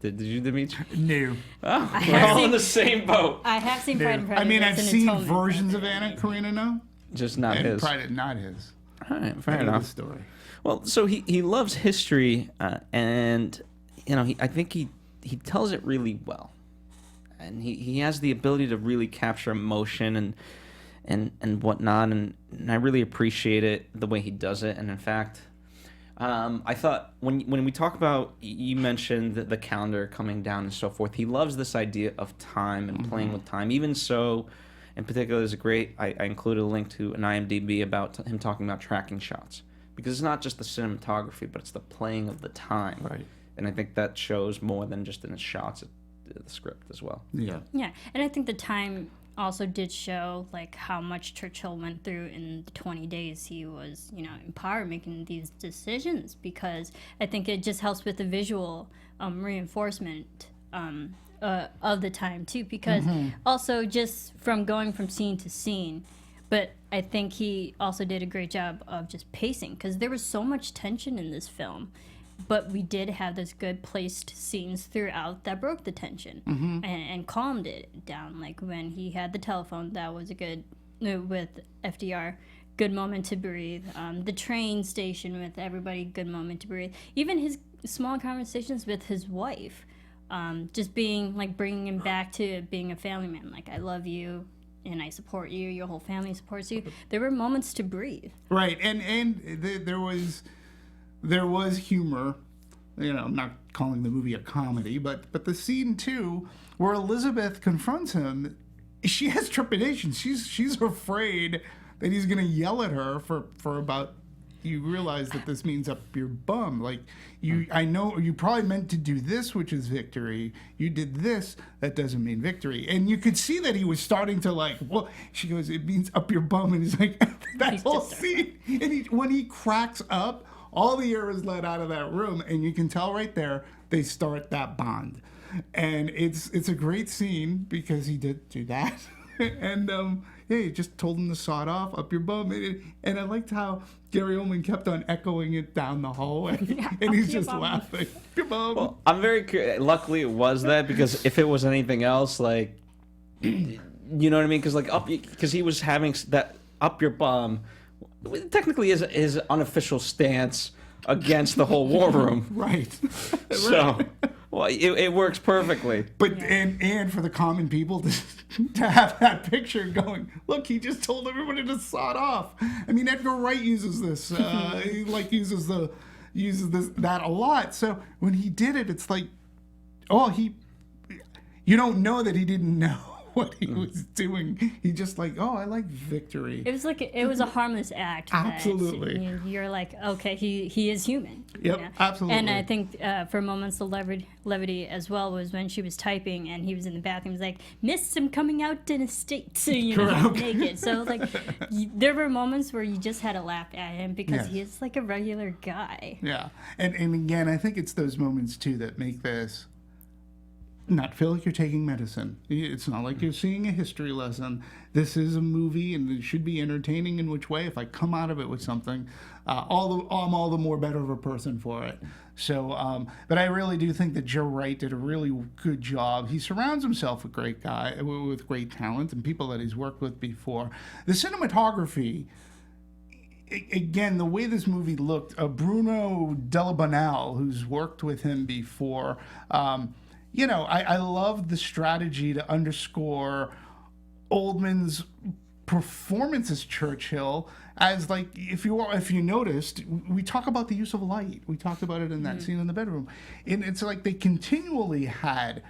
S5: Did you, Demetri?
S4: No.
S5: Oh,
S3: have
S5: we're all in
S3: seen-
S5: the same boat.
S3: I have seen Pride and
S4: I
S3: Prejudice.
S4: mean, I've
S3: and
S4: seen
S3: Atonement,
S4: versions
S3: but-
S4: of Anna Karenina,
S5: Just not
S4: and
S5: his.
S4: Pride, not his.
S5: All right, fair
S4: I know
S5: enough.
S4: the story.
S5: Well, so he loves history, and I think he tells it really well, and he has the ability to really capture emotion and whatnot, and I really appreciate it the way he does it. And in fact, I thought when we talk about, you mentioned the calendar coming down and so forth, he loves this idea of time and playing with time. Even so, in particular, there's a great, I included a link to an IMDb about him talking about tracking shots, because it's not just the cinematography, but it's the playing of the time.
S4: Right.
S5: And I think that shows more than just in the shots, the script as well.
S4: Yeah.
S3: Yeah, and I think the time also did show like how much Churchill went through in the 20 days he was, in power, making these decisions, because I think it just helps with the visual reinforcement of the time too, because also just from going from scene to scene. But I think he also did a great job of just pacing, because there was so much tension in this film. But we did have those good placed scenes throughout that broke the tension and calmed it down. Like when he had the telephone, that was a good, with FDR, good moment to breathe. The train station with everybody, good moment to breathe. Even his small conversations with his wife, just being like bringing him back to being a family man. Like, I love you and I support you. Your whole family supports you. There were moments to breathe.
S4: Right, and there was humor. You know, I'm not calling the movie a comedy, but the scene too, where Elizabeth confronts him, she has trepidation. She's afraid that he's gonna yell at her for about. You realize that this means up your bum. Like, I know you probably meant to do this, which is victory. You did this, that doesn't mean victory. And you could see that he was starting to like, well, she goes, it means up your bum. And he's like, that whole scene. And when he cracks up, all the air is let out of that room. And you can tell right there, they start that bond. And it's a great scene because he did do that. And yeah, he just told him to sod off, up your bum. And I liked how Gary Oldman kept on echoing it down the hallway. And he's just laughing. Up your bum.
S5: Well, I'm very curious. Luckily, it was that, because if it was anything else, like, you know what I mean? Because he was having that up your bum, technically his unofficial stance against the whole war room.
S4: Right.
S5: So, well, it works perfectly.
S4: But and for the common people to have that picture going, look, he just told everybody to sod off. I mean, Edgar Wright uses this. He uses that a lot. So when he did it, it's like, you don't know that he didn't know what he was doing. He just like, I like victory.
S3: It was like it was a harmless act.
S4: Absolutely.
S3: You're like, okay, he is human.
S4: Yep, absolutely.
S3: And I think for moments of levity as well was when she was typing and he was in the bathroom. He was like, missed him coming out in a state, naked. So like, there were moments where you just had to laugh at him because he is like a regular guy.
S4: Yeah, and again, I think it's those moments too that make this not feel like you're taking medicine. It's not like you're seeing a history lesson. This is a movie, and it should be entertaining. In which way, if I come out of it with something, I'm all the more better of a person for it. So, but I really do think that Joe Wright did a really good job. He surrounds himself with great talent and people that he's worked with before. The cinematography. Again, the way this movie looked, Bruno Delabonnel, who's worked with him before, I love the strategy to underscore Oldman's performance as Churchill. As like, if you noticed, we talk about the use of light. We talked about it in that scene in the bedroom, and it's like they continually had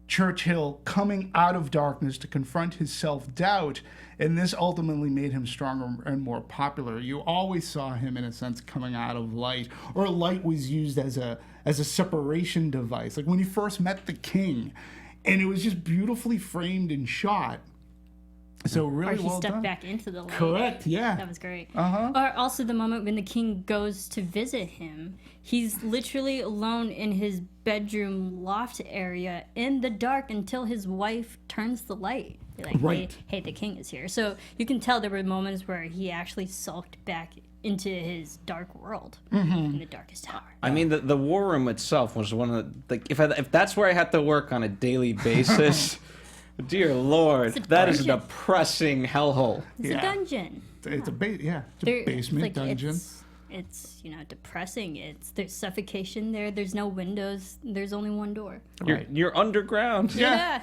S4: Churchill coming out of darkness to confront his self-doubt, and this ultimately made him stronger and more popular. You always saw him, in a sense, coming out of light, or light was used as a separation device. Like when he first met the king, and it was just beautifully framed and shot. So really well done.
S3: Or he stepped back into the light.
S4: Correct, yeah.
S3: That was great. Or also the moment when the king goes to visit him, he's literally alone in his bedroom loft area in the dark until his wife turns the light. Like,
S4: right.
S3: Hey, the king is here. So you can tell there were moments where he actually sulked back into his dark world in the darkest hour.
S5: I mean, the war room itself was one of the, like, if that's where I had to work on a daily basis, dear Lord, that is a depressing hellhole.
S3: It's a dungeon.
S4: It's a basement dungeon.
S3: It's depressing. There's suffocation there. There's no windows. There's only one door.
S5: You're underground.
S3: Yeah.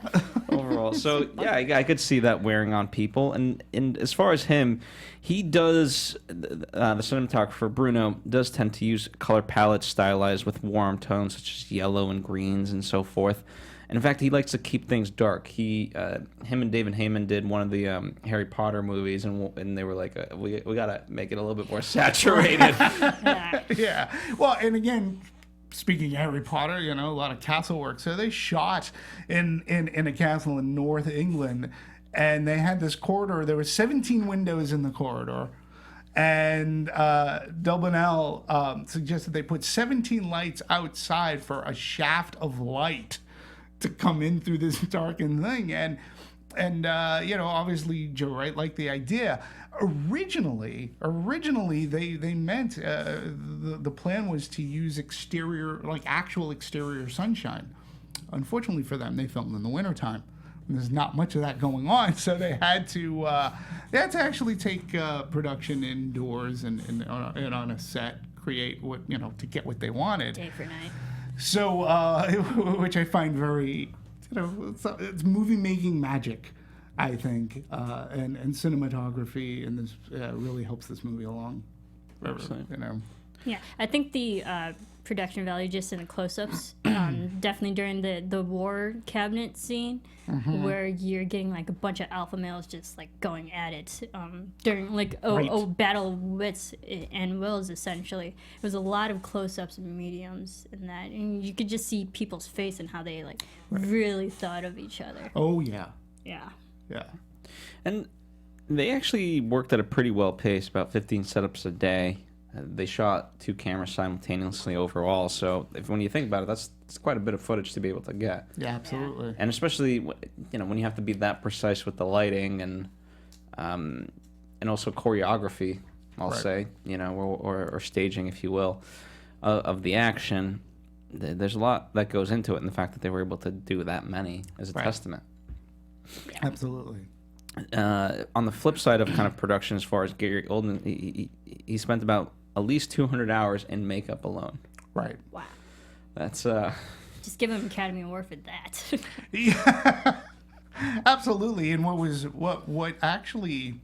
S5: Overall, so yeah, I could see that wearing on people. And as far as him, he does the cinematographer Bruno does tend to use color palettes stylized with warm tones such as yellow and greens and so forth. And in fact, he likes to keep things dark. Him and David Heyman did one of the Harry Potter movies, and they were like, we gotta make it a little bit more saturated.
S4: Yeah. Well, and again, speaking of Harry Potter, a lot of castle work. So they shot in a castle in North England, and they had this corridor. There were 17 windows in the corridor. And Delbonnel suggested they put 17 lights outside for a shaft of light to come in through this darkened thing. And obviously Joe Wright liked the idea. Originally they meant the plan was to use actual exterior sunshine. Unfortunately for them, they filmed in the wintertime. There's not much of that going on, so they had to actually take production indoors and on a set, create to get what they wanted.
S3: Day for night.
S4: So, which I find very, it's movie making magic, I think, and cinematography, and this really helps this movie along.
S3: Yeah, I think the production value just in the close-ups, definitely during the war cabinet scene, where you're getting like a bunch of alpha males just like going at it during like battle of wits and wills, essentially. It was a lot of close-ups and mediums in that, and you could just see people's face and how they like really thought of each other.
S4: Oh yeah.
S3: Yeah.
S4: Yeah.
S5: And they actually worked at a pretty well pace, about 15 setups a day. They shot 2 cameras simultaneously overall, so when you think about it, that's quite a bit of footage to be able to get.
S4: Yeah, absolutely.
S5: And especially when you have to be that precise with the lighting and also choreography, I'll say, or staging, if you will, of the action. There's a lot that goes into it, and the fact that they were able to do that many is a testament.
S3: Yeah.
S4: Absolutely.
S5: On the flip side of kind of production, as far as Gary Oldman, he spent about at least 200 hours in makeup alone.
S4: Right.
S3: Wow.
S5: That's
S3: just give him an Academy Award for that.
S4: Yeah. Absolutely. And what actually,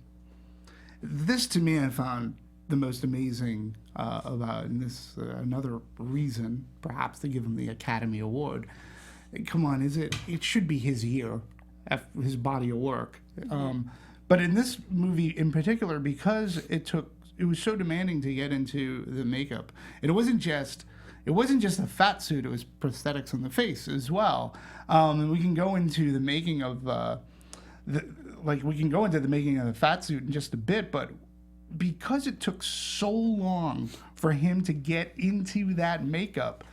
S4: this to me I found the most amazing about, and this another reason perhaps to give him the Academy Award. Come on, it should be his year, his body of work. But in this movie in particular, because it was so demanding to get into the makeup, and it wasn't just a fat suit; it was prosthetics on the face as well. And we can go into the making of the fat suit in just a bit, but because it took so long for him to get into that makeup,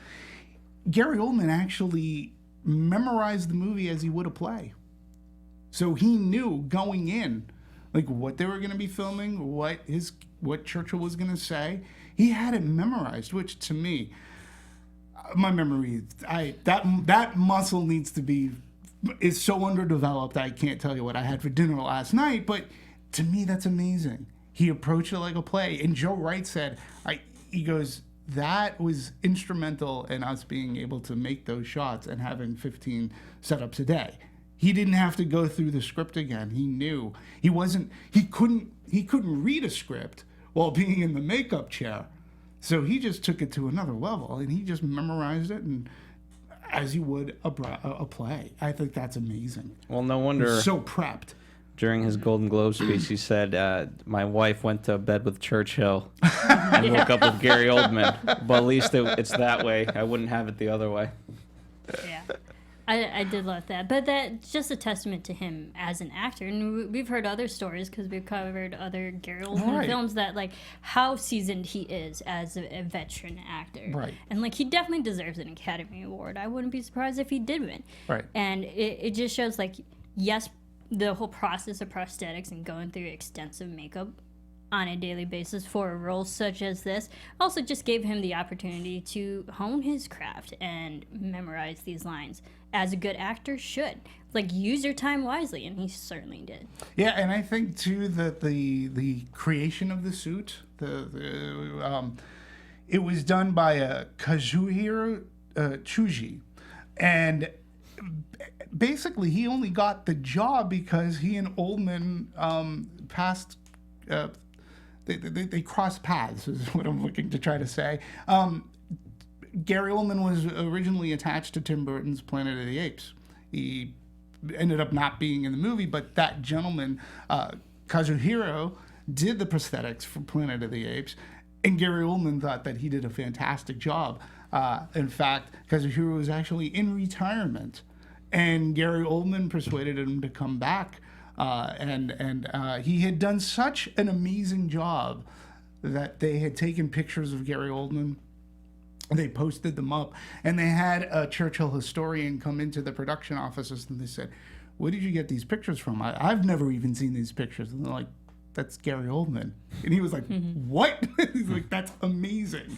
S4: Gary Oldman actually memorized the movie as he would a play. So he knew going in, like what they were going to be filming, what Churchill was going to say. He had it memorized, which to me, my memory, that muscle is so underdeveloped. I can't tell you what I had for dinner last night, but to me, that's amazing. He approached it like a play, and Joe Wright said, he goes, that was instrumental in us being able to make those shots and having 15 setups a day. He didn't have to go through the script again. He knew he couldn't read a script while being in the makeup chair. So he just took it to another level, and he just memorized it, and as you would a play. I think that's amazing.
S5: Well, no wonder.
S4: So prepped.
S5: During his Golden Globe speech, he said, my wife went to bed with Churchill and woke up with Gary Oldman. But at least it's that way. I wouldn't have it the other way.
S3: Yeah. I did love that. But that's just a testament to him as an actor. And we've heard other stories because we've covered other Gary Oldman films that, like, how seasoned he is as a veteran actor.
S4: Right.
S3: And, like, he definitely deserves an Academy Award. I wouldn't be surprised if he did win.
S4: Right.
S3: And it just shows, like, yes, the whole process of prosthetics and going through extensive makeup on a daily basis for a role such as this also just gave him the opportunity to hone his craft and memorize these lines as a good actor should. Like, use your time wisely, and he certainly did.
S4: Yeah, and I think too that the creation of the suit, it was done by Kazuhiro Tsuji, and basically he only got the job because he and Oldman passed. They crossed paths, is what I'm looking to try to say. Gary Oldman was originally attached to Tim Burton's Planet of the Apes. He ended up not being in the movie, but that gentleman, Kazuhiro, did the prosthetics for Planet of the Apes, and Gary Oldman thought that he did a fantastic job. In fact, Kazuhiro was actually in retirement, and Gary Oldman persuaded him to come back. And he had done such an amazing job that they had taken pictures of Gary Oldman They posted them up, and they had a Churchill historian come into the production offices, and they said, "Where did you get these pictures from? I've never even seen these pictures." And they're like, "That's Gary Oldman." And he was like, "What?" He's like, "That's amazing."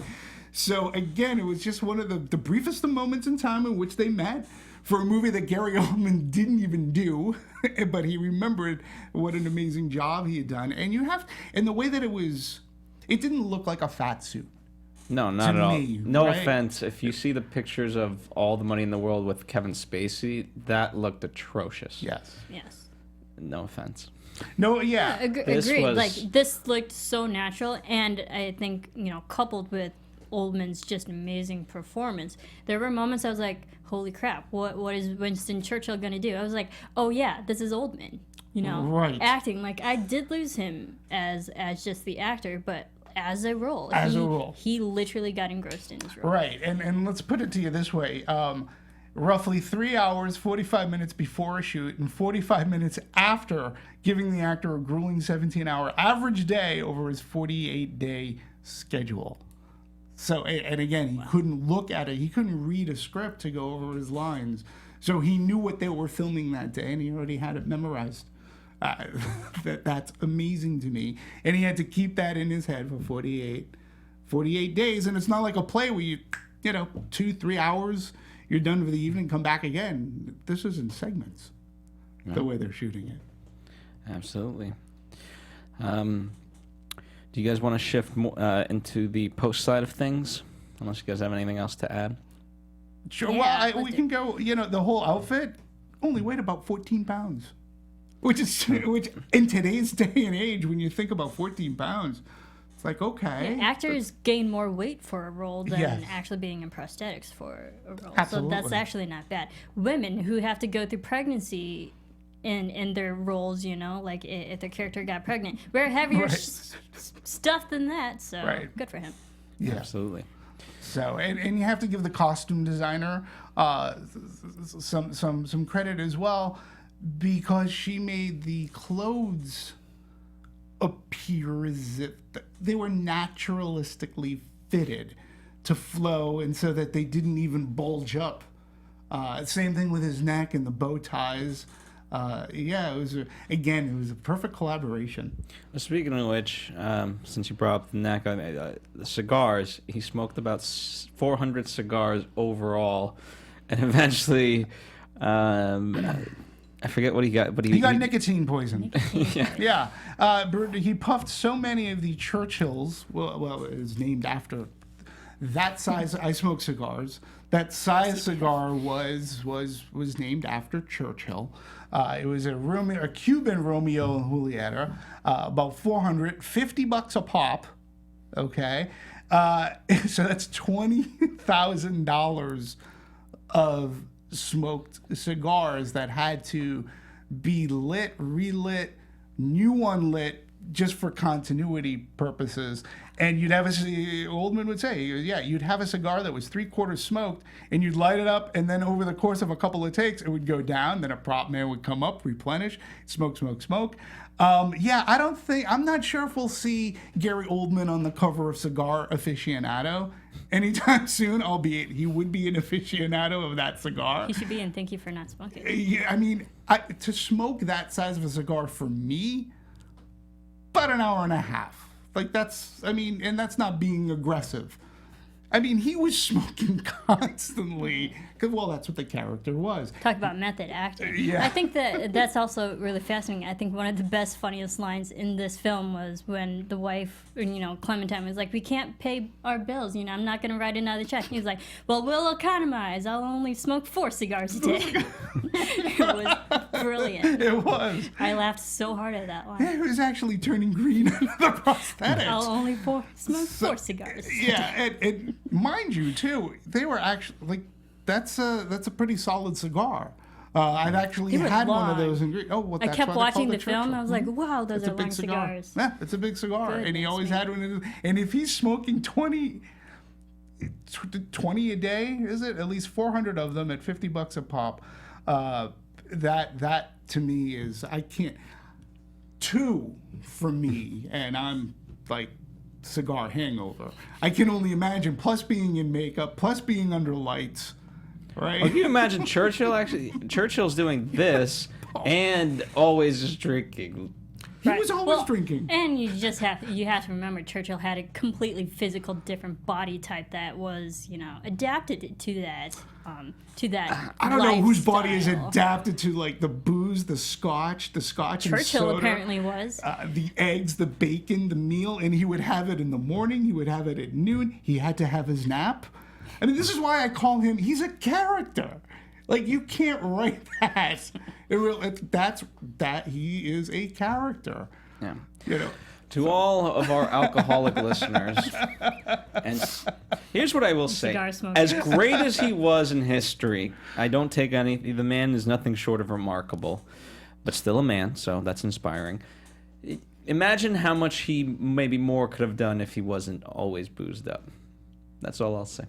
S4: So again, it was just one of the briefest of moments in time in which they met for a movie that Gary Oldman didn't even do, but he remembered what an amazing job he had done. And the way that it didn't look like a fat suit.
S5: No, not at all.
S4: Me,
S5: No
S4: right?
S5: offense. If you see the pictures of All the Money in the World with Kevin Spacey, that looked atrocious.
S4: Yes.
S3: Yes.
S5: No offense.
S4: No, yeah.
S5: This
S3: Agreed.
S5: was-
S3: Like, this looked so natural, and I think, coupled with Oldman's just amazing performance, there were moments I was like, holy crap, what is Winston Churchill gonna do? I was like, oh yeah, this is Oldman.
S4: Right.
S3: Acting. Like, I did lose him as just the actor, but as a role. He literally got engrossed in his role.
S4: Right, and let's put it to you this way. Roughly 3 hours, 45 minutes before a shoot, and 45 minutes after, giving the actor a grueling 17-hour average day over his 48-day schedule. So, and again, he couldn't look at it. He couldn't read a script to go over his lines. So he knew what they were filming that day, and he already had it memorized. That's amazing to me. And he had to keep that in his head for 48 days. And it's not like a play where you 2-3 hours, you're done for the evening, come back again. This is in segments, the way they're shooting it.
S5: Absolutely. Do you guys want to shift more, into the post side of things? Unless you guys have anything else to add.
S4: Sure.
S3: Yeah,
S4: Well, we can go, the whole outfit only weighed about 14 pounds. Which in today's day and age, when you think about 14 pounds, it's like, okay.
S3: Actors gain more weight for a role than
S4: Yes.
S3: actually being in prosthetics for a role.
S4: Absolutely.
S3: So that's actually not bad. Women who have to go through pregnancy in their roles, like if their character got pregnant, wear heavier stuff than that. So
S4: Right.
S3: good for him.
S4: Yeah.
S5: Absolutely.
S4: So, and you have to give the costume designer some credit as well, because she made the clothes appear as if they were naturalistically fitted to flow, and so that they didn't even bulge up. Same thing with his neck and the bow ties. It was a perfect collaboration.
S5: Well, speaking of which, since you brought up the neck, the cigars, he smoked about 400 cigars overall, and eventually, I forget what he got, but
S4: He got nicotine poison. Yeah. He puffed so many of the Churchills. Well, it was named after that size. I smoke cigars. That size cigar was named after Churchill. It was a Cuban Romeo and Julieta, about $450 a pop. Okay, so that's $20,000 of smoked cigars that had to be lit, relit, new unlit, just for continuity purposes. And you'd have Oldman would say, you'd have a cigar that was 3/4 smoked, and you'd light it up, and then over the course of a couple of takes, it would go down. Then a prop man would come up, replenish, smoke, smoke, smoke. I'm not sure if we'll see Gary Oldman on the cover of Cigar Aficionado anytime soon, albeit he would be an aficionado of that cigar.
S3: He should be in Thank You for Not Smoking.
S4: Yeah, I mean, to smoke that size of a cigar for me, about an hour and a half. Like and that's not being aggressive. I mean, he was smoking constantly. Well, that's what the character was.
S3: Talk about method acting.
S4: Yeah.
S3: I think that's also really fascinating. I think one of the best, funniest lines in this film was when the wife, Clementine, was like, "We can't pay our bills. I'm not going to write another check." And he was like, "Well, we'll economize. I'll only smoke 4 cigars a day." It was brilliant.
S4: It was.
S3: I laughed so hard at that line.
S4: It was actually turning green under the prosthetics.
S3: I'll only smoke 4 cigars.
S4: Yeah, and mind you, too, they were actually that's a pretty solid cigar. I've actually
S3: They were
S4: had one of
S3: long.
S4: those ingredients.
S3: I kept watching the film. I was like, wow, those
S4: It's
S3: are
S4: a big
S3: long
S4: cigar.
S3: cigars.
S4: Yeah, it's a big cigar, and he
S3: Goodness
S4: always
S3: me.
S4: had one. And if he's smoking 20 a day, is it? At least 400 of them at $50 a pop. That to me is, I can't. 2 for me, and I'm like cigar hangover. I can only imagine, plus being in makeup, plus being under lights, right?
S5: Well, can you imagine Churchill actually? Churchill's doing this and always just drinking.
S4: He was always drinking.
S3: And you have to remember Churchill had a completely physical different body type that was, adapted to that
S4: I don't know whose body is
S3: lifestyle.
S4: adapted to like the booze, the scotch and
S3: Churchill
S4: soda,
S3: apparently was.
S4: the eggs, the bacon, the meal, and he would have it in the morning. He would have it at noon. He had to have his nap. I mean, this is why I call him. He's a character. Like you can't write that. That he is a character.
S5: Yeah.
S4: You know.
S5: To all of our alcoholic listeners, and here's what I will say:
S3: Cigar smoker.
S5: as great as he was in history, I don't take any. The man is nothing short of remarkable, but still a man, so that's inspiring. Imagine how much he maybe more could have done if he wasn't always boozed up. That's all I'll say.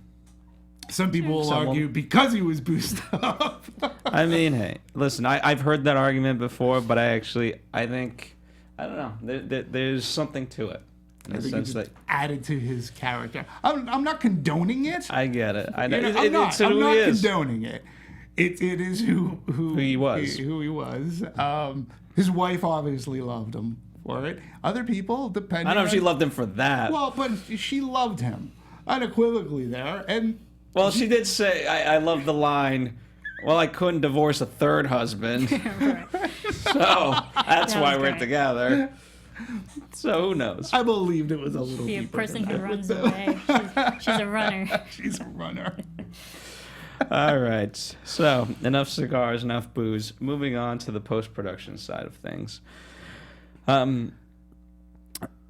S4: Some people will argue because he was boozed up.
S5: I mean, hey, listen, I've heard that argument before, but I think. I don't know. There's something to it, in
S4: I
S5: the
S4: think
S5: sense
S4: it
S5: that
S4: just added to his character. I'm not condoning it.
S5: I get it. I know.
S4: I'm not
S5: It's who he is.
S4: condoning it. It is who
S5: he was.
S4: Who he was. His wife obviously loved him for it. Other people, depending.
S5: I don't know if she
S4: on-
S5: loved him for that.
S4: Well, but she loved him unequivocally there, and
S5: Well, she did say, I love the line, well, I couldn't divorce a third husband,
S3: Right.
S5: so that's
S3: That
S5: why
S3: was
S5: we're
S3: great.
S5: together. So who knows?
S4: I believed it was a little
S3: Be a
S4: deeper
S3: person
S4: than
S3: who
S4: that.
S3: runs away. She's a runner.
S4: She's a runner.
S5: All right. So, enough cigars, enough booze. Moving on to the post-production side of things.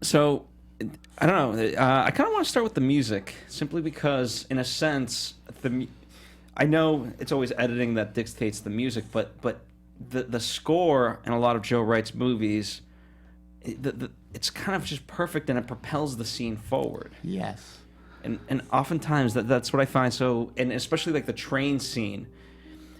S5: So, I don't know. I kind of want to start with the music, simply because, in a sense, I know it's always editing that dictates the music, but the score in a lot of Joe Wright's movies, it's kind of just perfect, and it propels the scene forward.
S4: Yes.
S5: And oftentimes that's what I find so, and especially like the train scene,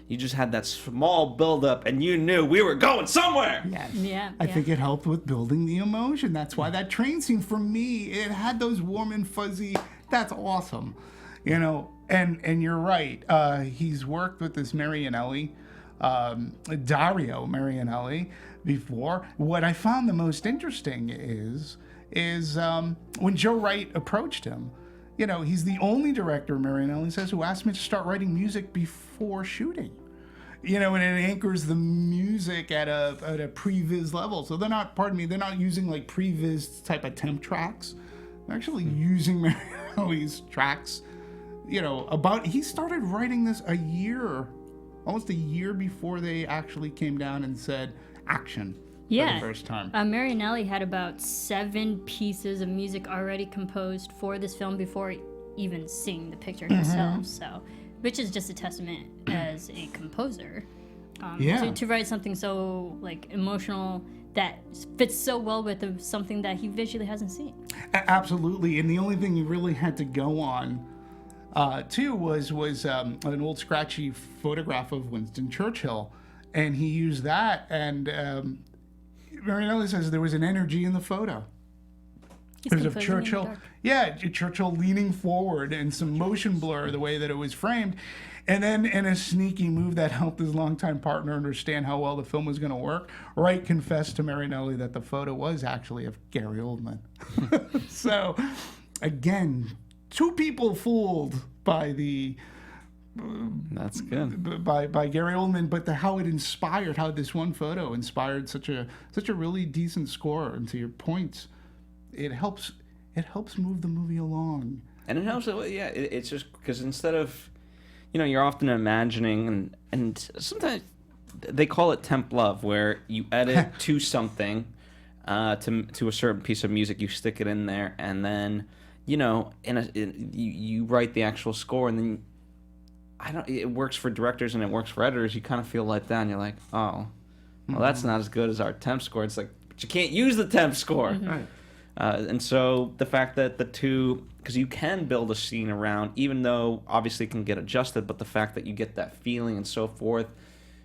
S5: you just had that small buildup, and you knew we were going somewhere.
S4: Yes.
S3: Yeah,
S4: I
S3: yeah.
S4: think it helped with building the emotion. That's why that train scene, for me, it had those warm and fuzzy. That's awesome, you know. And you're right. He's worked with this Marianelli, Dario Marianelli, before. What I found the most interesting is when Joe Wright approached him. You know, he's the only director, Marianelli says, who asked me to start writing music before shooting. You know, and it anchors the music at a previs level. So they're not using like previs type of temp tracks. They're actually using Marianelli's tracks. You know, he started writing this almost a year before they actually came down and said action for the first time.
S3: Marianelli had about 7 pieces of music already composed for this film before even seeing the picture himself. So, which is just a testament as a composer to write something so like emotional that fits so well with something that he visually hasn't seen.
S4: Absolutely, and the only thing you really had to go on too was an old scratchy photograph of Winston Churchill, and he used that, and Marianelli says there was an energy in the photo. There's of Churchill, Churchill leaning forward and some motion blur the way that it was framed, and then in a sneaky move that helped his longtime partner understand how well the film was going to work, Wright confessed to Marianelli that the photo was actually of Gary Oldman. So, again, 2 people fooled by the.
S5: That's good.
S4: By Gary Oldman, but how this one photo inspired such a really decent score. And to your points, it helps move the movie along.
S5: And it helps. It's just because instead of, you're often imagining, and sometimes they call it temp love, where you edit to something, to a certain piece of music, you stick it in there, and then you write the actual score, and then. It works for directors and it works for editors. You kind of feel let down. You're like, oh, well, that's not as good as our temp score. It's like, but you can't use the temp score.
S4: Right.
S5: And so the fact that the two, because you can build a scene around, even though obviously it can get adjusted, but the fact that you get that feeling and so forth,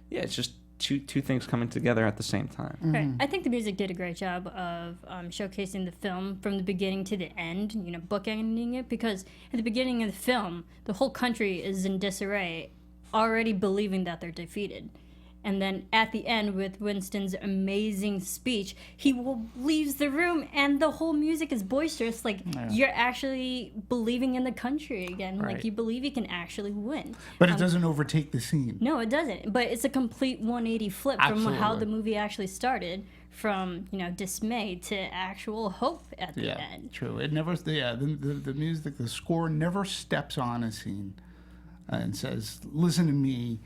S5: it's just two things coming together at the same time.
S3: Right. I think the music did a great job of showcasing the film from the beginning to the end, bookending it, because at the beginning of the film, the whole country is in disarray, already believing that they're defeated. And then at the end, with Winston's amazing speech, leaves the room, and the whole music is boisterous. Like, you're actually believing in the country again.
S4: Right.
S3: Like, you believe you can actually win.
S4: But it doesn't overtake the scene.
S3: No, it doesn't. But it's a complete 180 flip from how
S4: Absolutely.
S3: the movie actually started, from dismay to actual hope at the end.
S4: True. It never. The music, the score never steps on a scene and says, "Listen to me."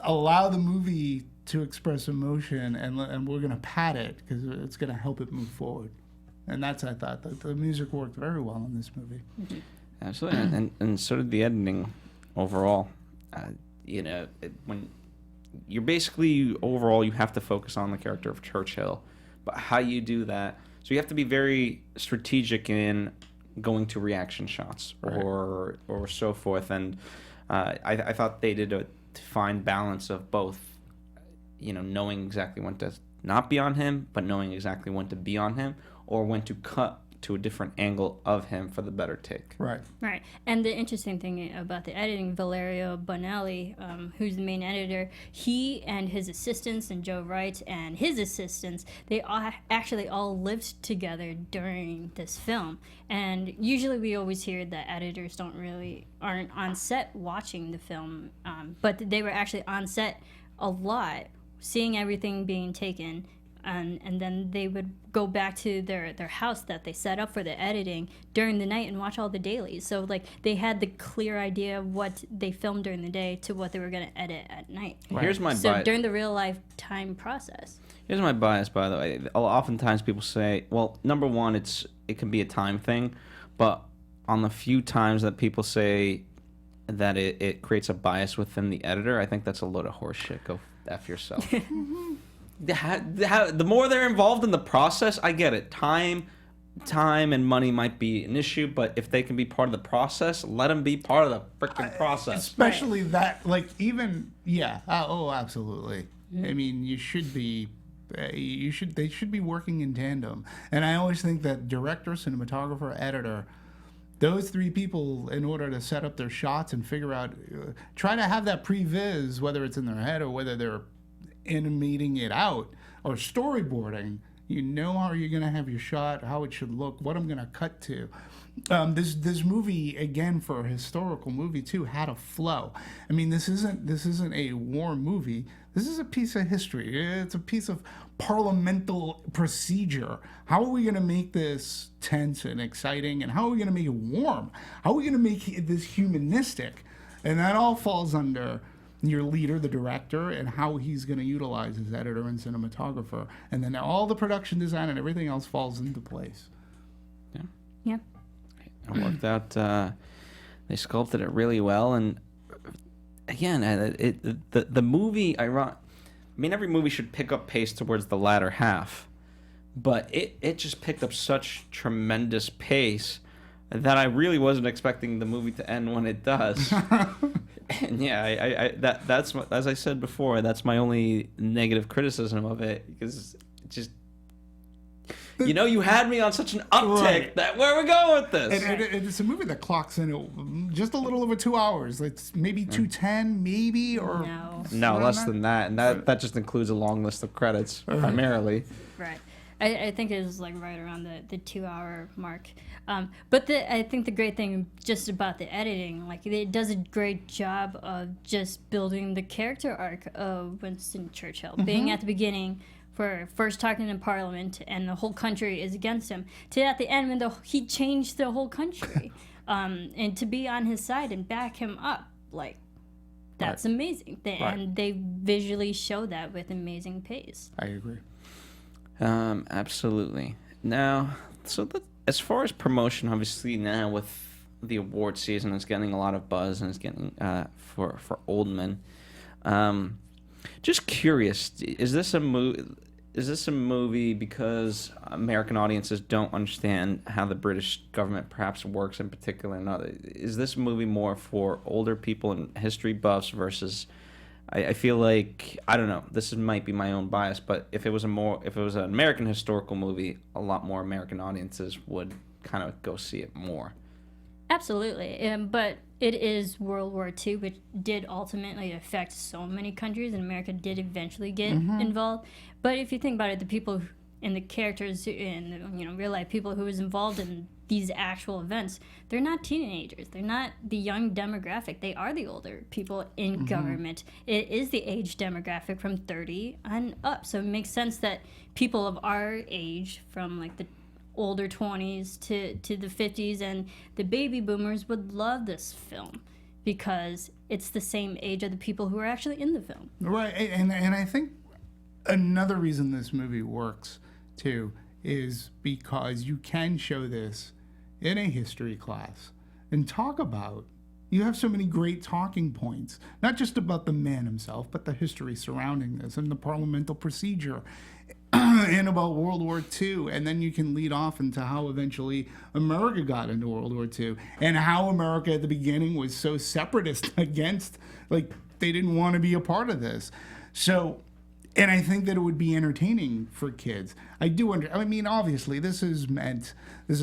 S4: Allow the movie to express emotion, and we're gonna pad it because it's gonna help it move forward. And I thought that the music worked very well in this movie.
S3: Mm-hmm.
S5: Absolutely, and so did the editing overall. When you're basically overall, you have to focus on the character of Churchill, but how you do that, so you have to be very strategic in going to reaction shots or so forth. And I thought they did a fine balance of both, knowing exactly when to not be on him, but knowing exactly when to be on him, or when to cut to a different angle of him for the better take.
S4: Right.
S3: Right. And the interesting thing about the editing, Valerio Bonelli, who's the main editor, he and his assistants, and Joe Wright and his assistants, they actually all lived together during this film. And usually we always hear that editors aren't on set watching the film, but they were actually on set a lot, seeing everything being taken. And then they would go back to their house that they set up for the editing during the night and watch all the dailies. So, like, they had the clear idea of what they filmed during the day to what they were going to edit at night.
S5: Right. Here's my
S3: So
S5: bias.
S3: during the real life time process.
S5: Here's my bias, by the way. Oftentimes people say, well, number one, it can be a time thing, but on the few times that people say that it creates a bias within the editor, I think that's a load of horse shit. Go F yourself. The more they're involved in the process, I get it. Time and money might be an issue, but if they can be part of the process, let them be part of the freaking process.
S4: Especially that, like, even absolutely. I mean, you should be. They should be working in tandem. And I always think that director, cinematographer, editor, those three people, in order to set up their shots and figure out, try to have that previs, whether it's in their head or whether they're animating it out or storyboarding. How you're going to have your shot, how it should look, what I'm going to cut to. This movie, again, for a historical movie too, had a flow. I mean, this isn't a war movie. This is a piece of history. It's a piece of parliamental procedure. How are we going to make this tense and exciting, and how are we going to make it warm? How are we going to make this humanistic? And that all falls under your leader, the director, and how he's going to utilize his editor and cinematographer. And then all the production design and everything else falls into place.
S3: Yeah.
S5: It worked out. They sculpted it really well, and again, the movie. Every movie should pick up pace towards the latter half, but it just picked up such tremendous pace that I really wasn't expecting the movie to end when it does. And yeah, that's as I said before, that's my only negative criticism of it, because it just. You had me on such an uptick
S4: Right.
S5: that where are we going with this?
S4: And it's a movie that clocks in just a little over 2 hours. It's maybe 2:10, maybe, or
S5: No, less than that, and that just includes a long list of credits primarily.
S3: Right. I think it was like right around the 2 hour mark. But I think the great thing just about the editing, like, it does a great job of just building the character arc of Winston Churchill. Being at the beginning, for first talking in Parliament and the whole country is against him, to at the end when he changed the whole country, and to be on his side and back him up, like, that's amazing. And they visually show that with amazing pace.
S4: I agree.
S5: Absolutely. Now, as far as promotion, obviously now with the award season, it's getting a lot of buzz, and it's getting for Oldman. Just curious, is this a movie because American audiences don't understand how the British government perhaps works in particular? Is this movie more for older people and history buffs versus I feel like, I don't know, might be my own bias, but if it was an American historical movie, a lot more American audiences would kind of go see it more.
S3: Absolutely, but it is World War II, which did ultimately affect so many countries, and America did eventually get involved. But if you think about it, the people and the characters and real life people who was involved in these actual events, they're not teenagers. They're not the young demographic. They are the older people in government. It is the age demographic from 30 and up. So it makes sense that people of our age, from like the older 20s to the 50s and the baby boomers, would love this film because it's the same age of the people who are actually in the film.
S4: Right, and I think another reason this movie works too is because you can show this in a history class and talk about, you have so many great talking points, not just about the man himself, but the history surrounding this and the parliamentary procedure and about World War II. And then you can lead off into how eventually America got into World War II and how America at the beginning was so separatist against, like, they didn't want to be a part of this. So, and I think that it would be entertaining for kids. I mean, obviously, this is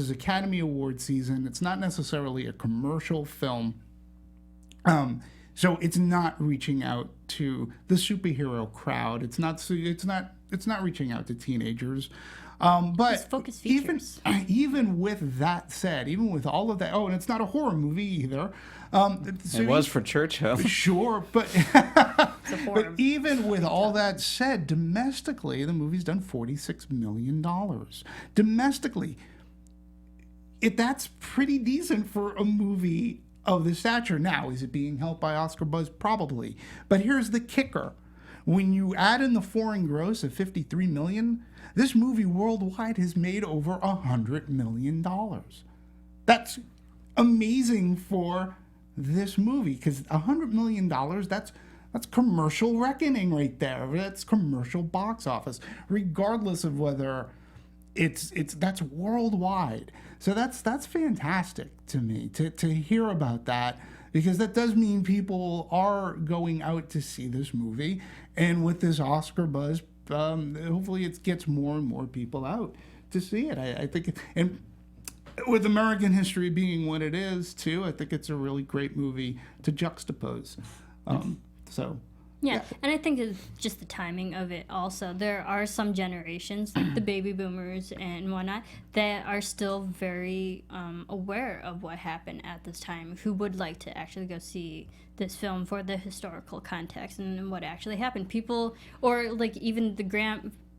S4: Academy Award season. It's not necessarily a commercial film. So it's not reaching out to the superhero crowd. It's not reaching out to teenagers. But
S3: Just focus features.
S4: even with that said, even with all of that, and it's not a horror movie either.
S5: It was for Churchill.
S4: Sure, but
S3: horror.
S4: even with all that said, domestically, the movie's done $46 million. Domestically, that's pretty decent for a movie of this stature. Now, is it being helped by Oscar buzz? Probably. But here's the kicker. When you add in the foreign gross of $53 million, this movie worldwide has made over $100 million. That's amazing for this movie, because $100 million, that's commercial reckoning right there. That's commercial box office, regardless of whether that's worldwide. So that's fantastic to me to hear about that, because that does mean people are going out to see this movie, and with this Oscar buzz, hopefully it gets more and more people out to see it. I think, and with American history being what it is too, I think it's a really great movie to juxtapose.
S3: Yeah, and I think it's just the timing of it also. There are some generations, like the baby boomers and whatnot, that are still very aware of what happened at this time, who would like to actually go see this film for the historical context and what actually happened. People, or like even the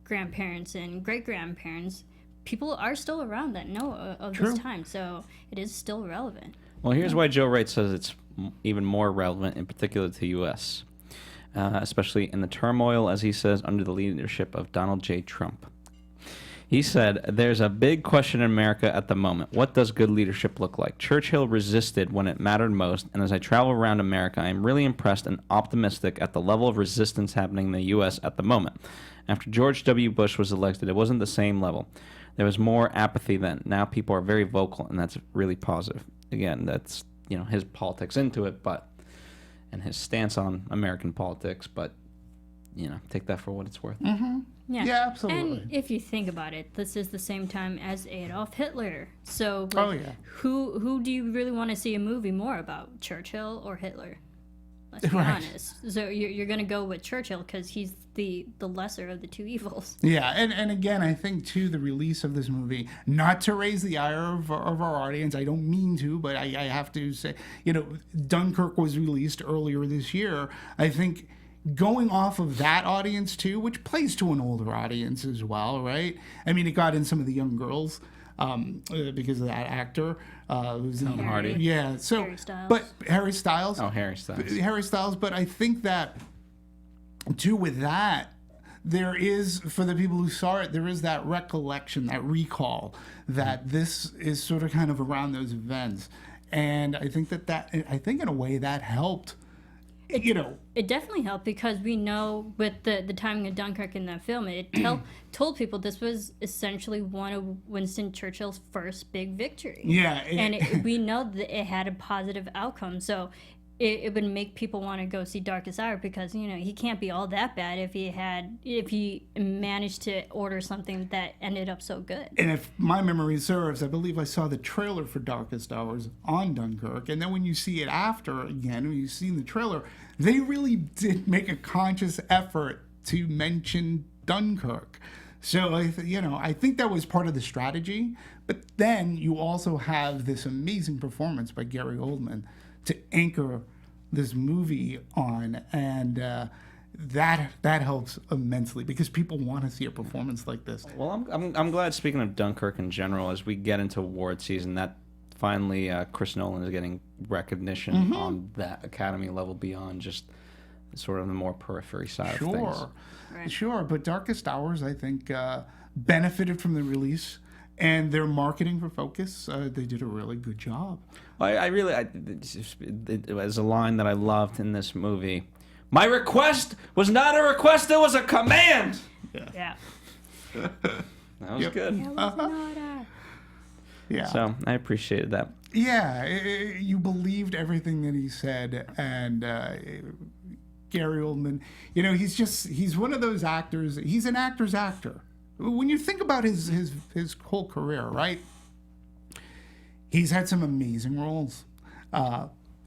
S3: grandparents and great-grandparents, people are still around that know of this time, so it is still relevant.
S5: Well, here's why Joe Wright says it's even more relevant, in particular to the U.S., especially in the turmoil, as he says, under the leadership of Donald J. Trump. He said, "There's a big question in America at the moment. What does good leadership look like? Churchill resisted when it mattered most, and as I travel around America, I am really impressed and optimistic at the level of resistance happening in the U.S. at the moment. After George W. Bush was elected, it wasn't the same level. There was more apathy then. Now people are very vocal, and that's really positive." Again, that's, his politics into it, and his stance on American politics, but, take that for what it's worth.
S4: Mm-hmm. Yeah, absolutely.
S3: And if you think about it, this is the same time as Adolf Hitler. So, who do you really want to see a movie more about, Churchill or Hitler? Let's be honest. So you're going to go with Churchill because he's the lesser of the two evils.
S4: Yeah, and again, I think, too, the release of this movie, not to raise the ire of our audience, I don't mean to, but I have to say, Dunkirk was released earlier this year. I think going off of that audience, too, which plays to an older audience as well, right? I mean, it got in some of the young girls because of that actor. Who's in
S5: Hardy.
S4: Yeah, so,
S3: Harry Styles.
S4: but Harry Styles.
S5: Oh, Harry Styles.
S4: Harry Styles, but I think that, too, with that, there is, for the people who saw it, there is that recollection, that recall, that this is sort of kind of around those events. And I think I think in a way that helped,
S3: It definitely helped because we know with the timing of Dunkirk in that film, it told people this was essentially one of Winston Churchill's first big victories.
S4: Yeah.
S3: And we know that it had a positive outcome. So it would make people want to go see Darkest Hour because, you know, he can't be all that bad if he managed to order something that ended up so good.
S4: And if my memory serves, I believe I saw the trailer for Darkest Hours on Dunkirk. And then when you see it after, again, when you've seen the trailer, they really did make a conscious effort to mention Dunkirk. So, I think that was part of the strategy. But then you also have this amazing performance by Gary Oldman to anchor this movie on, and that helps immensely because people want to see a performance like this.
S5: Well, I'm glad. Speaking of Dunkirk in general, as we get into award season, that finally Chris Nolan is getting recognition on that Academy level beyond just sort of the more periphery side of things.
S3: Right.
S4: But Darkest Hours, I think, benefited from the release. And their marketing for Focus, they did a really good job.
S5: It was a line that I loved in this movie. My request was not a request, it was a command!
S3: Yeah.
S5: That was good.
S3: That was an order.
S4: Yeah.
S5: So I appreciated that.
S4: Yeah, you believed everything that he said. And Gary Oldman, he's one of those actors. He's an actor's actor. When you think about his whole career, right? He's had some amazing roles.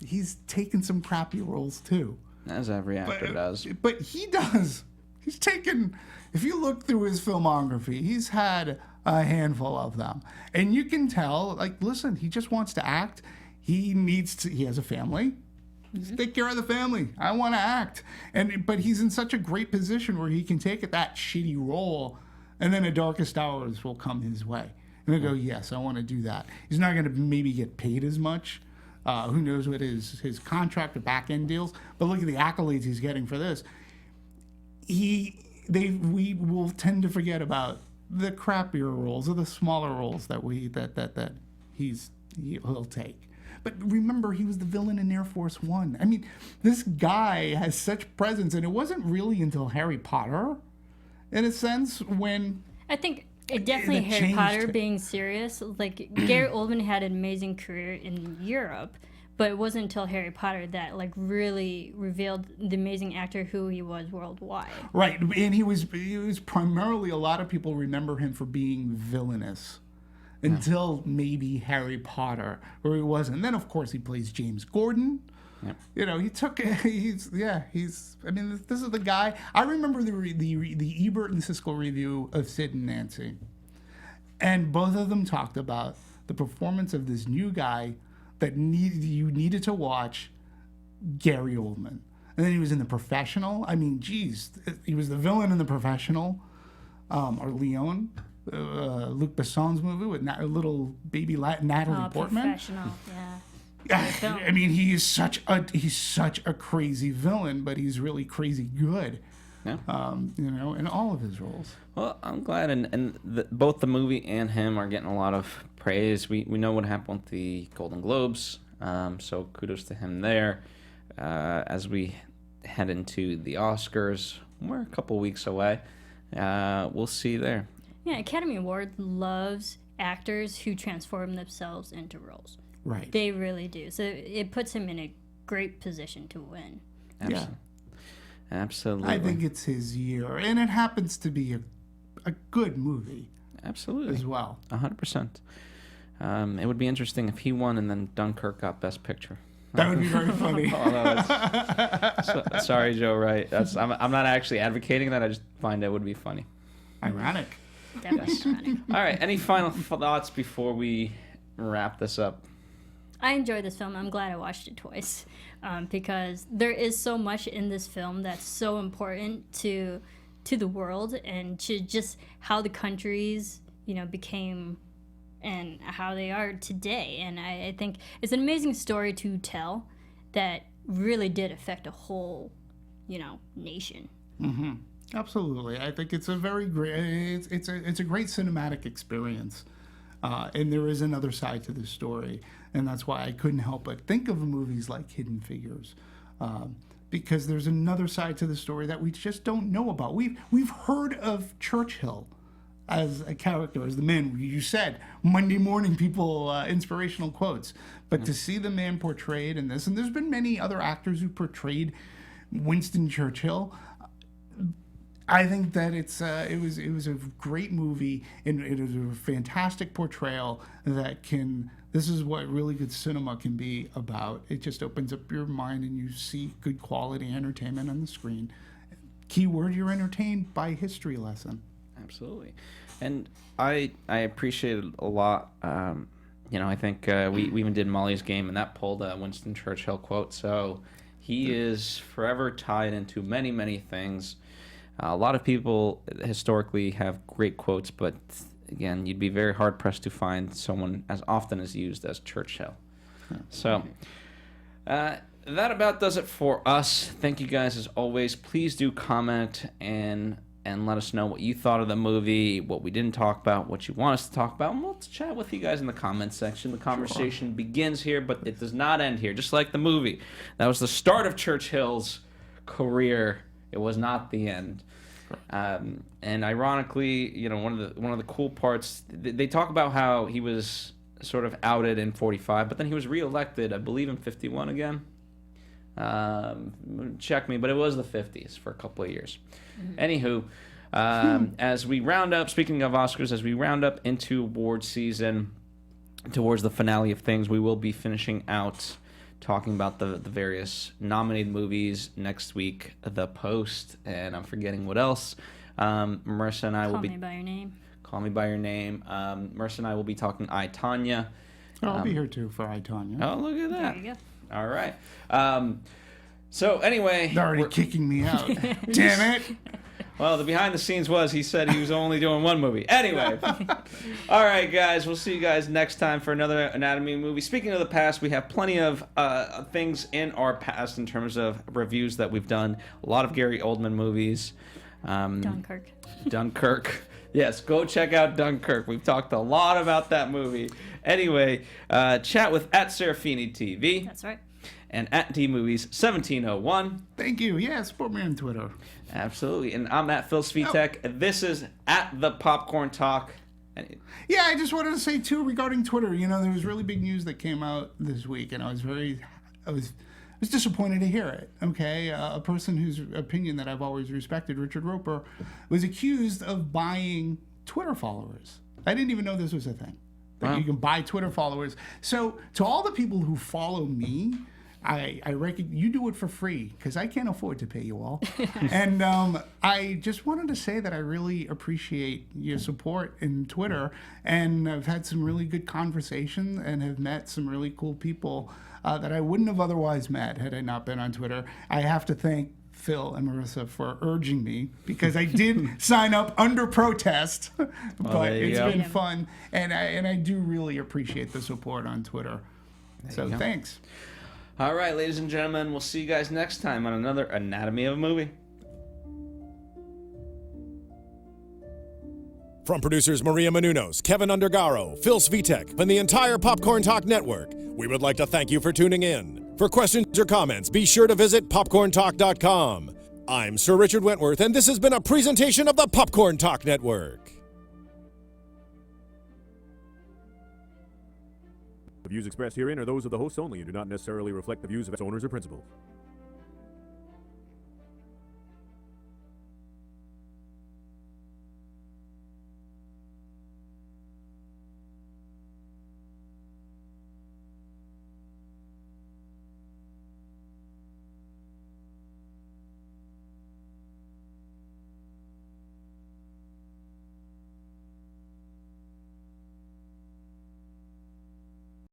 S4: He's taken some crappy roles too.
S5: As every actor does.
S4: But he does. He's taken, if you look through his filmography, he's had a handful of them. And you can tell, listen, he just wants to act. He has a family. Just take care of the family. I want to act. But he's in such a great position where he can take that shitty role, and then a Darkest Hours will come his way. And he'll go, yes, I want to do that. He's not going to maybe get paid as much. Who knows what his contract or back-end deals. But look at the accolades he's getting for this. We will tend to forget about the crappier roles or the smaller roles that he'll take. But remember, he was the villain in Air Force One. I mean, this guy has such presence, and it wasn't really until Harry Potter, in a sense, when
S3: I think it definitely Harry Potter being serious. Like Gary Oldman had an amazing career in Europe, but it wasn't until Harry Potter that really revealed the amazing actor who he was worldwide.
S4: Right, and he was primarily, a lot of people remember him for being villainous until maybe Harry Potter, where he wasn't. And then of course he plays James Gordon. Yep. This is the guy. I remember the Ebert and Siskel review of Sid and Nancy. And both of them talked about the performance of this new guy that you needed to watch, Gary Oldman. And then he was in The Professional. I mean, geez, he was the villain in The Professional, or Leon, Luc Besson's movie with little baby Natalie Portman.
S3: Professional, yeah.
S4: I mean, he's such a crazy villain, but he's really crazy good.
S5: Yeah.
S4: In all of his roles.
S5: Well, I'm glad, and both the movie and him are getting a lot of praise. We know what happened with the Golden Globes, so kudos to him there. As we head into the Oscars, we're a couple weeks away. We'll see there.
S3: Yeah, Academy Award loves actors who transform themselves into roles.
S4: Right.
S3: They really do. So it puts him in a great position to win.
S4: Yeah.
S5: Absolutely.
S4: I think it's his year, and it happens to be a good movie.
S5: Absolutely.
S4: As well.
S5: 100%. It would be interesting if he won and then Dunkirk got Best Picture.
S4: That would be very funny.
S5: Sorry, Joe Wright. I'm not actually advocating that. I just find it would be funny.
S4: Ironic.
S3: Definitely ironic.
S5: All right. Any final thoughts before we wrap this up?
S3: I enjoyed this film. I'm glad I watched it twice because there is so much in this film that's so important to the world and to just how the countries, became and how they are today. And I think it's an amazing story to tell that really did affect a whole, nation.
S4: Mm-hmm. Absolutely. I think it's a very great. It's a great cinematic experience. And there is another side to this story, and that's why I couldn't help but think of movies like Hidden Figures, because there's another side to the story that we just don't know about. We've heard of Churchill as a character, as the man. You said Monday morning people, inspirational quotes. But to see the man portrayed in this, and there's been many other actors who portrayed Winston Churchill. I think that it was a great movie, and it is a fantastic portrayal that can. This is what really good cinema can be about. It just opens up your mind, and you see good quality entertainment on the screen. Keyword: you're entertained by history lesson.
S5: Absolutely, and I appreciate it a lot. I think we even did Molly's Game, and that pulled a Winston Churchill quote. So he is forever tied into many, many things. A lot of people historically have great quotes, but again, you'd be very hard-pressed to find someone as often as used as Churchill. So that about does it for us. Thank you guys as always. Please do comment and let us know what you thought of the movie, what we didn't talk about, what you want us to talk about, and we'll chat with you guys in the comments section. The conversation begins here, but it does not end here, just like the movie. That was the start of Churchill's career. It was not the end. And ironically, one of the cool parts, they talk about how he was sort of outed in 45, but then he was reelected, I believe, in 51 again. Check me, but it was the 50s for a couple of years. Anywho, as we round up, speaking of Oscars, as we round up into award season, towards the finale of things, we will be finishing out talking about the various nominated movies next week. The Post, and I'm forgetting what else. Marisa and I will be...
S3: Call Me By Your Name.
S5: Call Me By Your Name. Marisa and I will be talking I, Tonya.
S4: I'll be here too for I, Tonya.
S5: Oh, look at that.
S3: There you go.
S5: All right. So anyway...
S4: They're already kicking me out. Damn it!
S5: Well, the behind the scenes was he said he was only doing one movie. Anyway. All right, guys. We'll see you guys next time for another Anatomy movie. Speaking of the past, we have plenty of things in our past in terms of reviews that we've done. A lot of Gary Oldman movies. Dunkirk. Yes, go check out Dunkirk. We've talked a lot about that movie. Anyway, chat with @Serafini TV.
S3: That's right.
S5: And @DMovies1701.
S4: Thank you. Yeah, support me on Twitter.
S5: Absolutely. And I'm Phil Svitek. This is @The Popcorn Talk.
S4: Yeah, I just wanted to say too regarding Twitter. There was really big news that came out this week, and I was disappointed to hear it. Okay, a person whose opinion that I've always respected, Richard Roper, was accused of buying Twitter followers. I didn't even know this was a thing. That you can buy Twitter followers. So to all the people who follow me, I reckon you do it for free because I can't afford to pay you all. And I just wanted to say that I really appreciate your support in Twitter, and I've had some really good conversations and have met some really cool people that I wouldn't have otherwise met had I not been on Twitter. I have to thank Phil and Marisa for urging me because I did sign up under protest, but it's been fun, and I do really appreciate the support on Twitter. So thanks.
S5: All right, ladies and gentlemen, we'll see you guys next time on another Anatomy of a Movie.
S2: From producers Maria Menounos, Kevin Undergaro, Phil Svitek, and the entire Popcorn Talk Network, we would like to thank you for tuning in. For questions or comments, be sure to visit popcorntalk.com. I'm Sir Richard Wentworth, and this has been a presentation of the Popcorn Talk Network.
S6: The views expressed herein are those of the hosts only and do not necessarily reflect the views of its owners or principals.